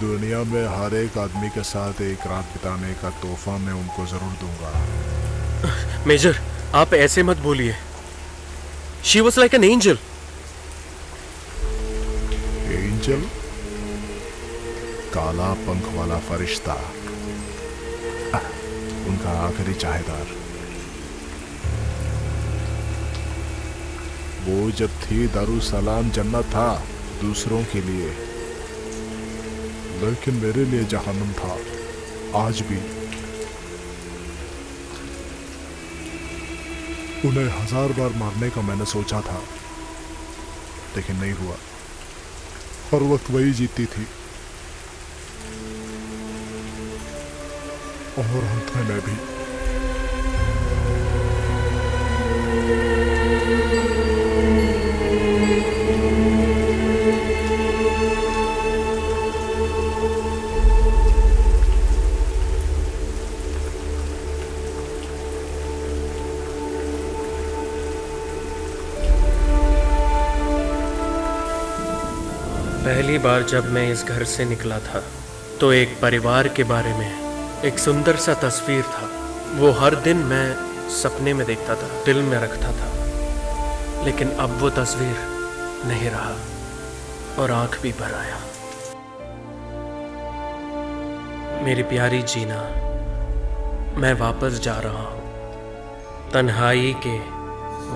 दुनिया में हर एक आदमी के साथ एक रात बिताने का तोहफा मैं उनको जरूर दूंगा। मेजर, आप ऐसे मत बोलिए। She was like an angel. Angel? काला पंख वाला फरिश्ता, उनका आखिरी चाहेदार। वो जब थी दारुसलाम जन्नत था दूसरों के लिए, लेकिन मेरे लिए जहन्नुम था आज भी। उन्हें 1000 बार मारने का मैंने सोचा था, लेकिन नहीं हुआ। हर वक्त वही जीतती थी और अंत में मैं भी। पहली बार जब मैं इस घर से निकला था तो एक परिवार के बारे में एक सुंदर सा तस्वीर था। वो हर दिन मैं सपने में देखता था, दिल में रखता था। लेकिन अब वो तस्वीर नहीं रहा और आंख भी भर आया। मेरी प्यारी जीना, मैं वापस जा रहा हूँ तन्हाई के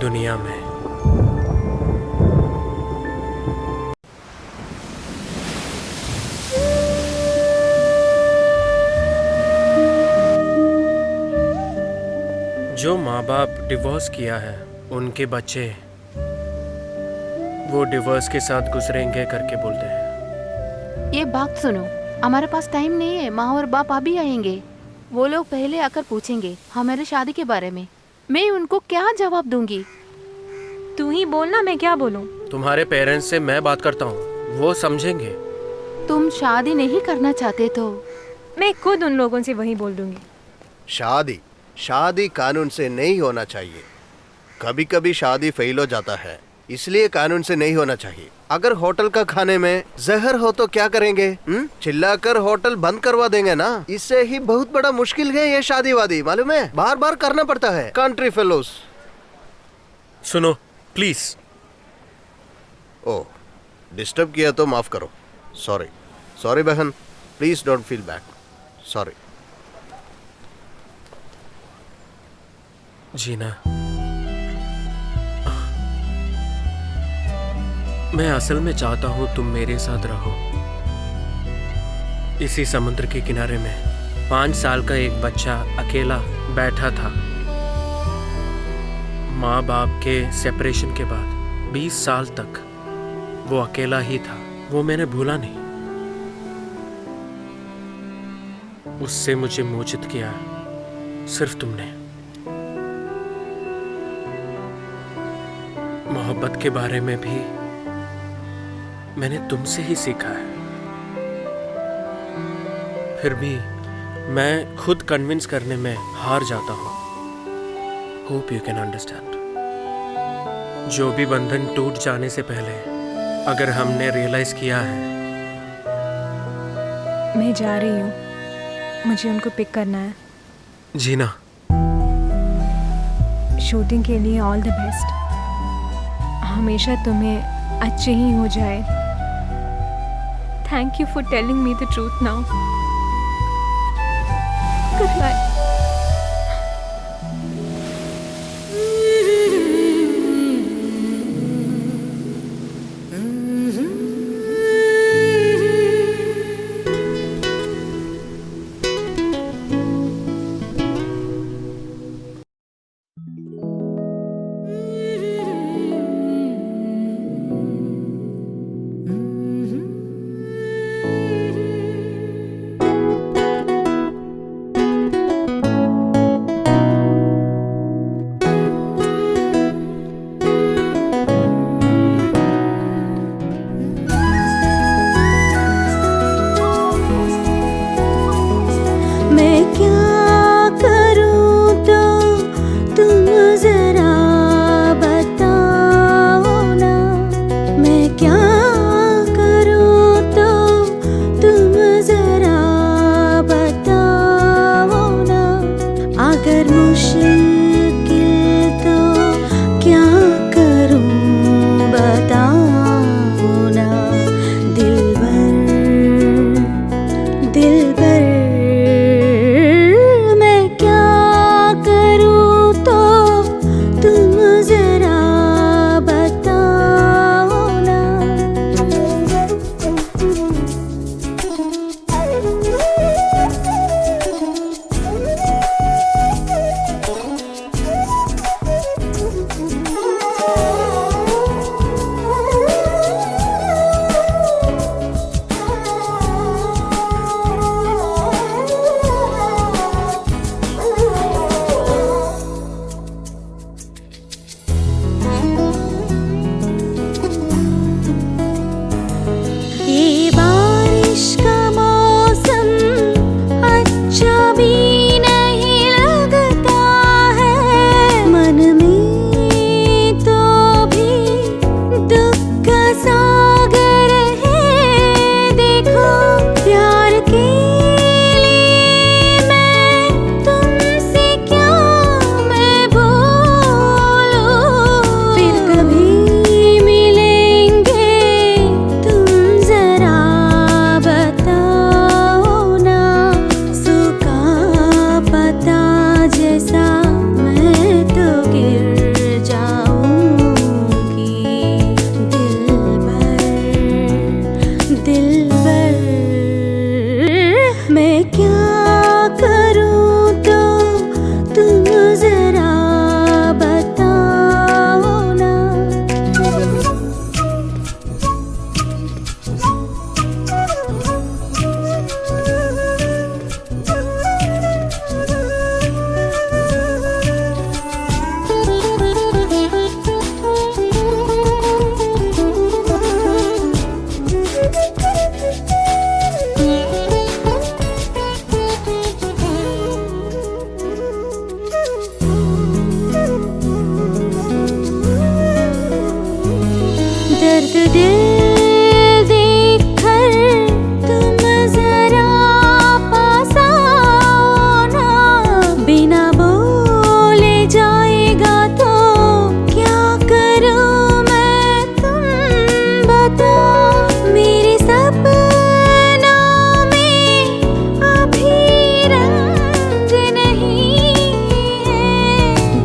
दुनिया में। जो माँ बाप डिवोर्स किया है उनके बच्चे वो डिवोर्स के साथ गुजरेंगे करके बोलते हैं। ये बात सुनो, हमारे पास टाइम नहीं है। माँ और बाप अभी आएंगे। वो लोग पहले आकर पूछेंगे हमारी शादी के बारे में। मैं उनको क्या जवाब दूंगी? तू ही बोलना, मैं क्या बोलूं? तुम्हारे पेरेंट्स से मैं बात करता हूँ, वो समझेंगे। तुम शादी नहीं करना चाहते तो मैं खुद उन लोगों से वही बोल दूंगी। शादी कानून से नहीं होना चाहिए। कभी कभी शादी फेल हो जाता है, इसलिए कानून से नहीं होना चाहिए। अगर होटल का खाने में जहर हो तो क्या करेंगे? चिल्लाकर होटल बंद करवा देंगे ना। इससे ही बहुत बड़ा मुश्किल है ये शादी वादी, मालूम है? बार बार करना पड़ता है। Country fellows. सुनो प्लीज। ओ, डिस्टर्ब किया तो माफ करो। सॉरी बहन, please don't feel bad. Sorry. जीना, मैं असल में चाहता हूं तुम मेरे साथ रहो। इसी समुद्र के किनारे में 5 साल का एक बच्चा अकेला बैठा था। माँ बाप के सेपरेशन के बाद 20 साल तक वो अकेला ही था। वो मैंने भूला नहीं। उससे मुझे मोचित किया सिर्फ तुमने। मोहब्बत के बारे में भी मैंने तुमसे ही सीखा है। फिर भी मैं खुद कन्विंस करने में हार जाता हूं। Hope you can understand. जो भी बंधन टूट जाने से पहले अगर हमने रियलाइज किया है। मैं जा रही हूँ, मुझे उनको पिक करना है। जीना, शूटिंग के लिए ऑल द बेस्ट। हमेशा तुम्हें अच्छे ही हो जाए। Thank you for telling me the truth now. Goodbye.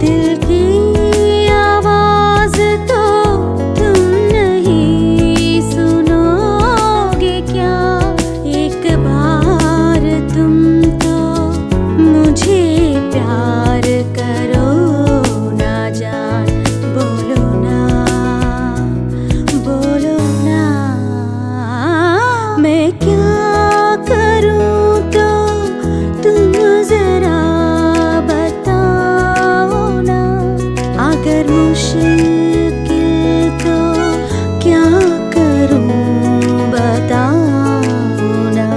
दिल की आवाज तो तुम नहीं सुनोगे क्या? एक बार तुम तो मुझे प्यार करो ना जान, बोलो ना, बोलो ना। मैं क्या करूं तो तुम जरा बताओ ना। अगर मुश्किल तो क्या करूं बताओ ना।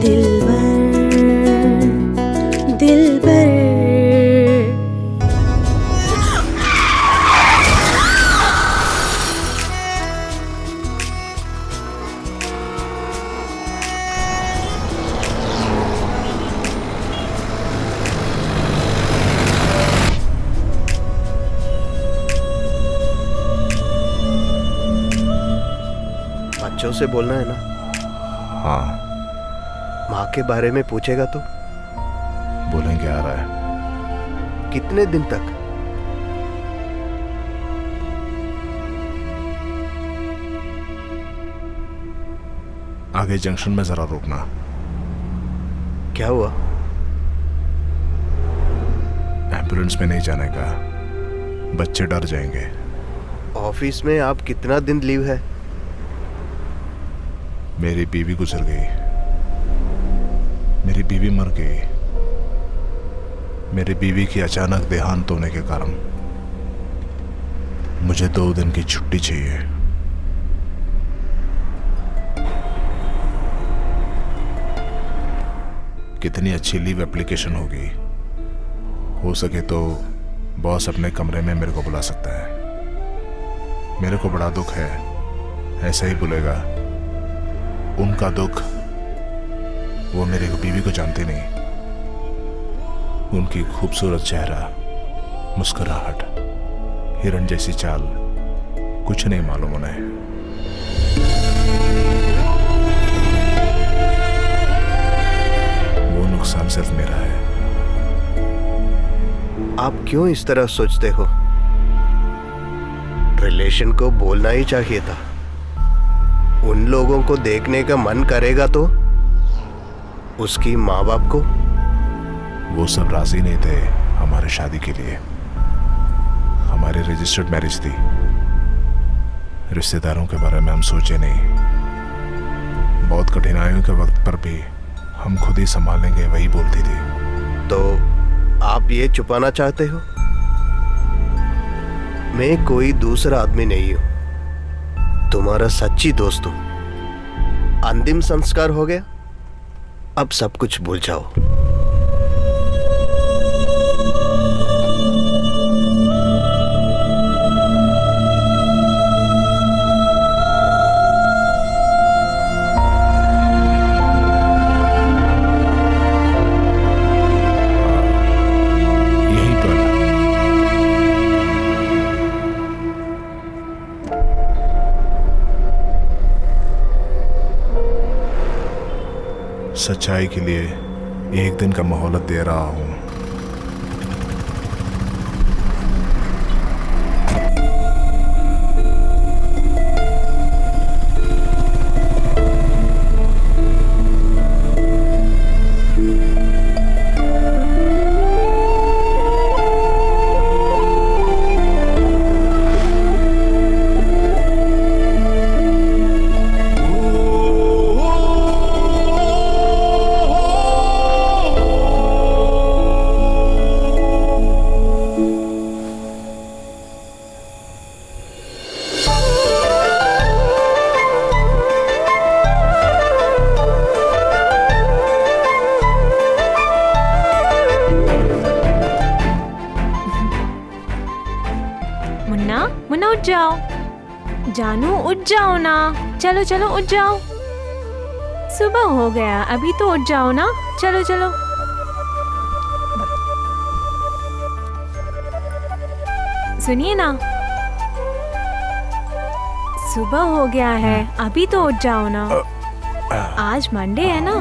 दिलबर, दिलबर। बच्चों से बोलना है ना। हाँ माँ के बारे में पूछेगा तो बोलेंगे आ रहा है। कितने दिन तक? आगे जंक्शन में जरा रुकना। क्या हुआ? एम्बुलेंस में नहीं जाने का, बच्चे डर जाएंगे। ऑफिस में आप कितना दिन लीव है? मेरी बीवी गुजर गई, मेरी बीवी मर गई। मेरी बीवी की अचानक देहांत होने के कारण मुझे 2 दिन की छुट्टी चाहिए। कितनी अच्छी लीव एप्लीकेशन होगी। हो सके तो बॉस अपने कमरे में मेरे को बुला सकता है। मेरे को बड़ा दुख है, ऐसा ही बोलेगा। उनका दुख वो मेरे बीवी को जानते नहीं। उनकी खूबसूरत चेहरा, मुस्कुराहट, हिरण जैसी चाल, कुछ नहीं मालूम उन्हें। वो नुकसान सिर्फ मेरा है। आप क्यों इस तरह सोचते हो? रिलेशन को बोलना ही चाहिए था। उन लोगों को देखने का मन करेगा तो उसकी माँ बाप को। वो सब राजी नहीं थे हमारे शादी के लिए। हमारी रजिस्टर्ड मैरिज थी। रिश्तेदारों के बारे में हम सोचे नहीं। बहुत कठिनाइयों के वक्त पर भी हम खुद ही संभालेंगे वही बोलती थी। तो आप ये छुपाना चाहते हो? मैं कोई दूसरा आदमी नहीं हूं, तुम्हारा सच्ची दोस्त हूं। अंतिम संस्कार हो गया, अब सब कुछ भूल जाओ। यहीं पर सच्चाई के लिए एक दिन का मोहलत दे रहा हूं। मुन्ना उठ जाओ। जानू उठ जाओ ना, चलो चलो उठ जाओ। सुबह हो गया, अभी तो उठ जाओ ना। चलो चलो। सुनिए ना, सुबह हो गया है, अभी तो उठ जाओ ना। आज मंडे है ना।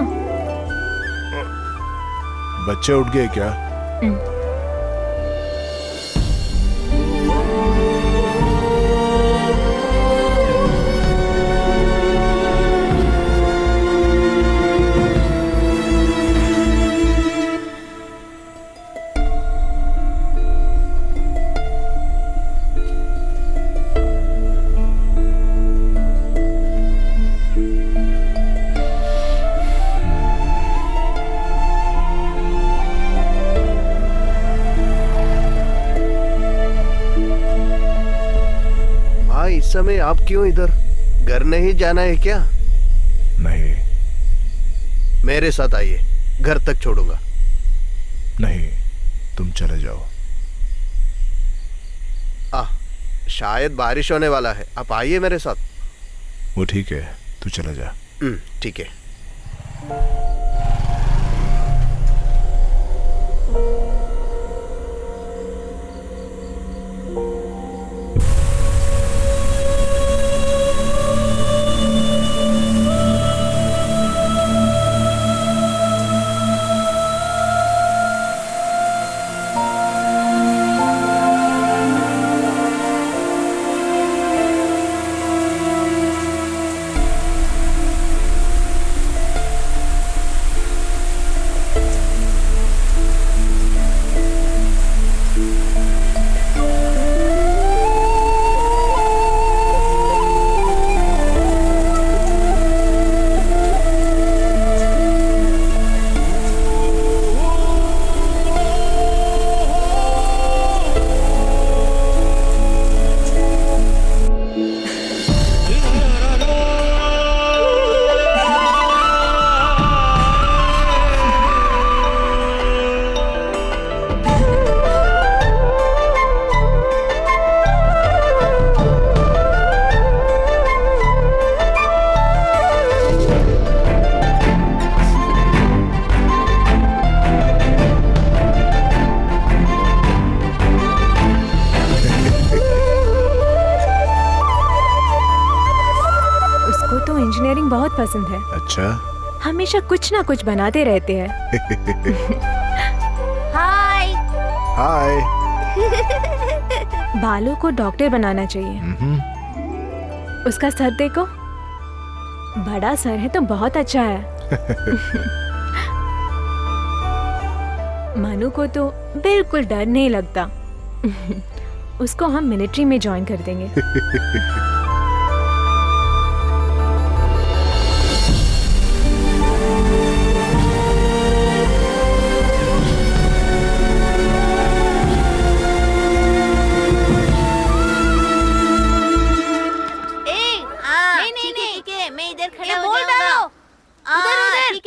बच्चे उठ गए क्या? समय आप क्यों इधर? घर नहीं जाना है क्या? नहीं मेरे साथ आइए, घर तक छोड़ूंगा। नहीं, तुम चले जाओ। शायद बारिश होने वाला है, आप आइए मेरे साथ। वो ठीक है, तू चला जा। ठीक है। इंजीनियरिंग बहुत पसंद है। अच्छा, हमेशा कुछ ना कुछ बनाते रहते हैं। हाय हाय। बालों को डॉक्टर बनाना चाहिए। उसका सर देखो, बड़ा सर है तो बहुत अच्छा है। मनु को तो बिल्कुल डर नहीं लगता। उसको हम मिलिट्री में ज्वाइन कर देंगे।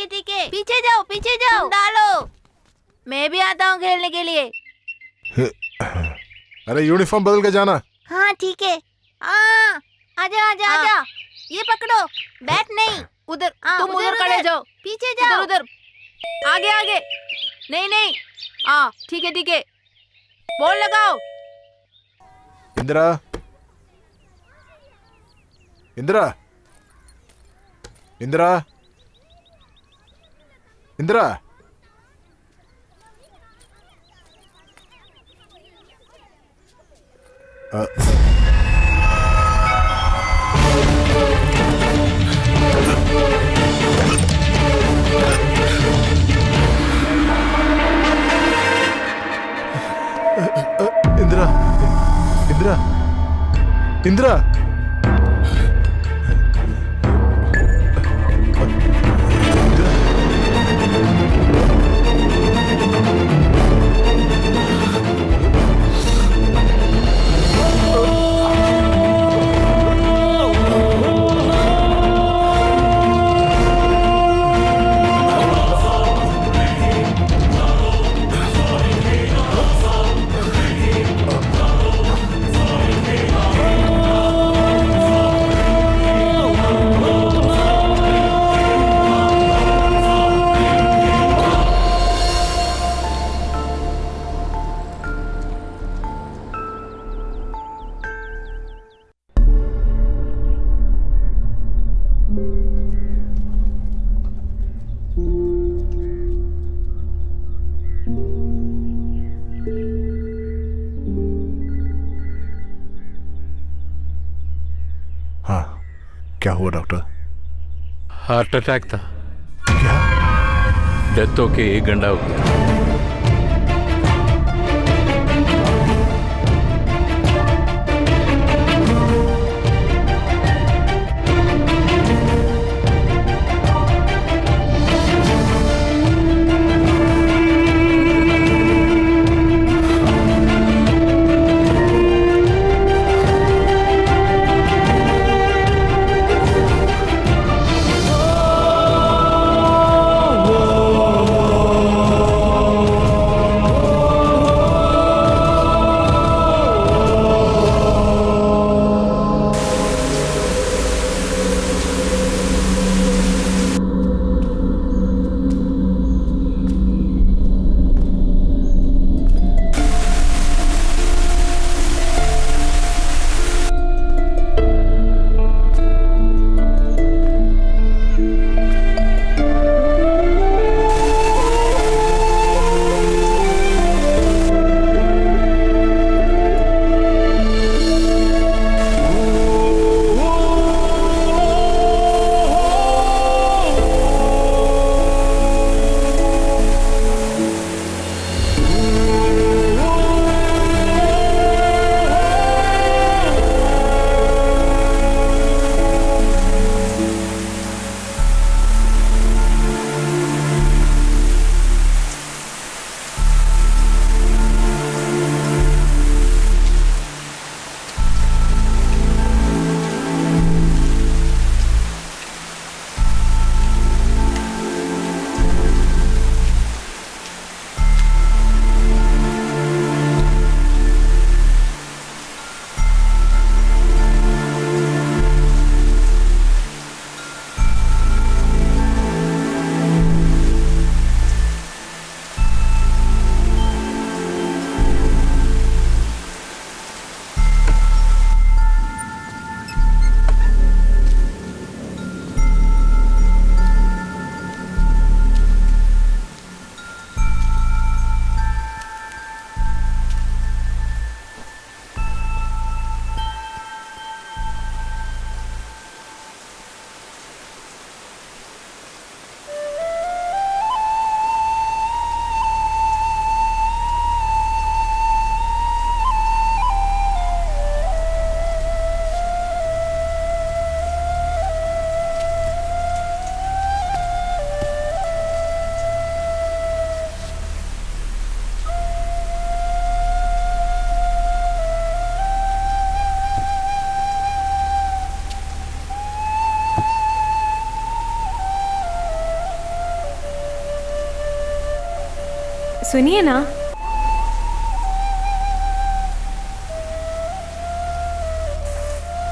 ठीक है, पीछे जाओ डालो। मैं भी आता हूँ खेलने के लिए। अरे यूनिफॉर्म बदल के जाना। हाँ ठीक है। आजा। ये पकड़ो, बैट नहीं उधर। तुम उधर खड़े जाओ, पीछे जाओ। उधर आगे। नहीं। हाँ ठीक है। बॉल लगाओ। इंदिरा। इंदिरा। क्या हुआ डॉक्टर? हार्ट अटैक था। क्या? डेथ होके 1 घंटा हो गया। सुनिए ना।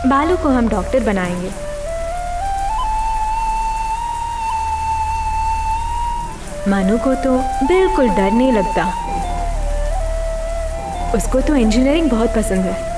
बालू को हम डॉक्टर बनाएंगे। मानू को तो बिल्कुल डर नहीं लगता। उसको तो इंजीनियरिंग बहुत पसंद है।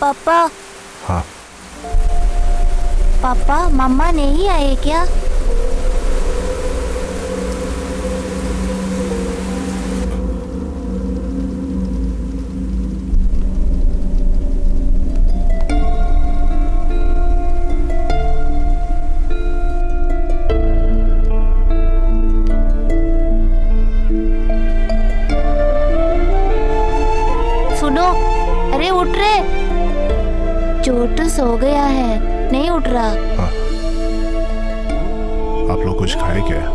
पापा। हाँ। पापा मम्मा नहीं आए क्या? सुनो, अरे उठ रे। छोटू सो गया है, नहीं उठ रहा। हाँ। आप लोग कुछ खाए क्या?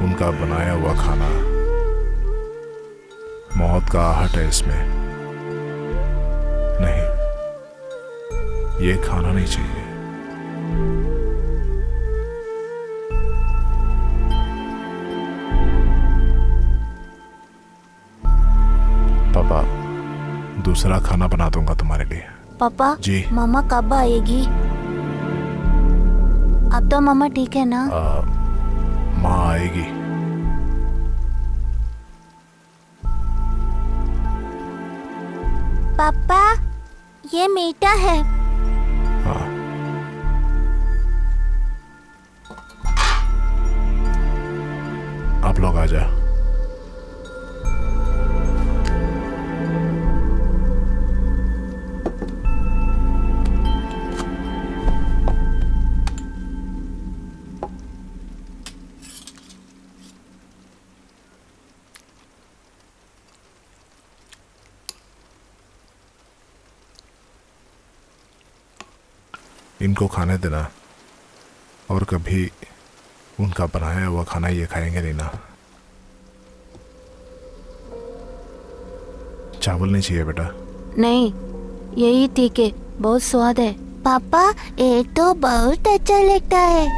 उनका बनाया हुआ खाना, मौत का आहट है इसमें। नहीं, ये खाना नहीं चाहिए। पापा, दूसरा खाना बना दूंगा तुम्हारे लिए। पापा जी। मामा कब आएगी? अब तो मामा ठीक है ना? माँ आएगी। पापा ये मीठा है। हाँ। आप लोग आ जाओ। इनको खाने देना और कभी उनका बनाया हुआ खाना ये खाएंगे नहीं ना। चावल नहीं चाहिए बेटा? नहीं, यही ठीक है, बहुत स्वाद है। पापा ये तो बहुत अच्छा लगता है।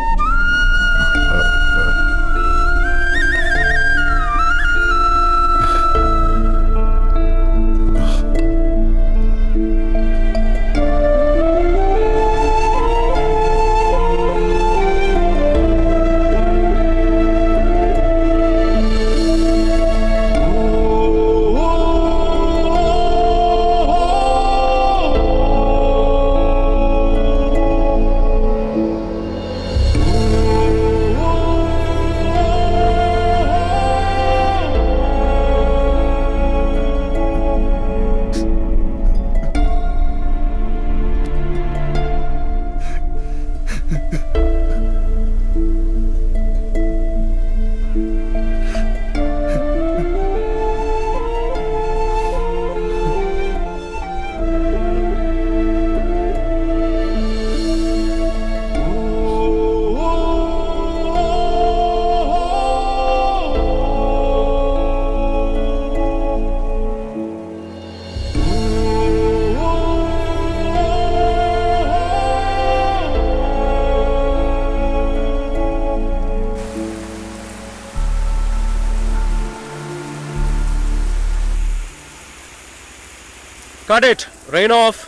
Cut it, rain of.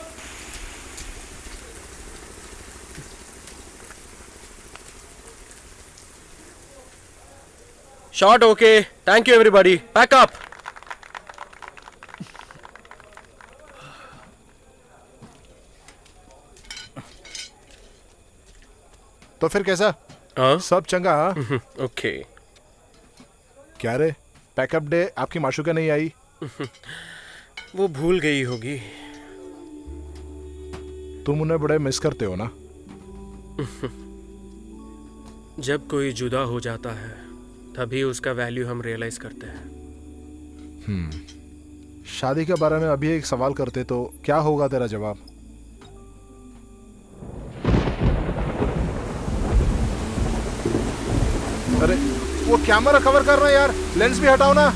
Shot okay, thank you everybody, pack up. तो फिर कैसा? हाँ सब चंगा? हाँ? ओके। क्या रे, पैकअप डे आपकी माशूका नहीं आई? वो भूल गई होगी। तुम उन्हें बड़े मिस करते हो ना? जब कोई जुदा हो जाता है तभी उसका वैल्यू हम रियलाइज करते हैं। शादी के बारे में अभी एक सवाल करते तो क्या होगा तेरा जवाब? अरे वो कैमरा कवर कर रहा है यार, लेंस भी हटाओ ना।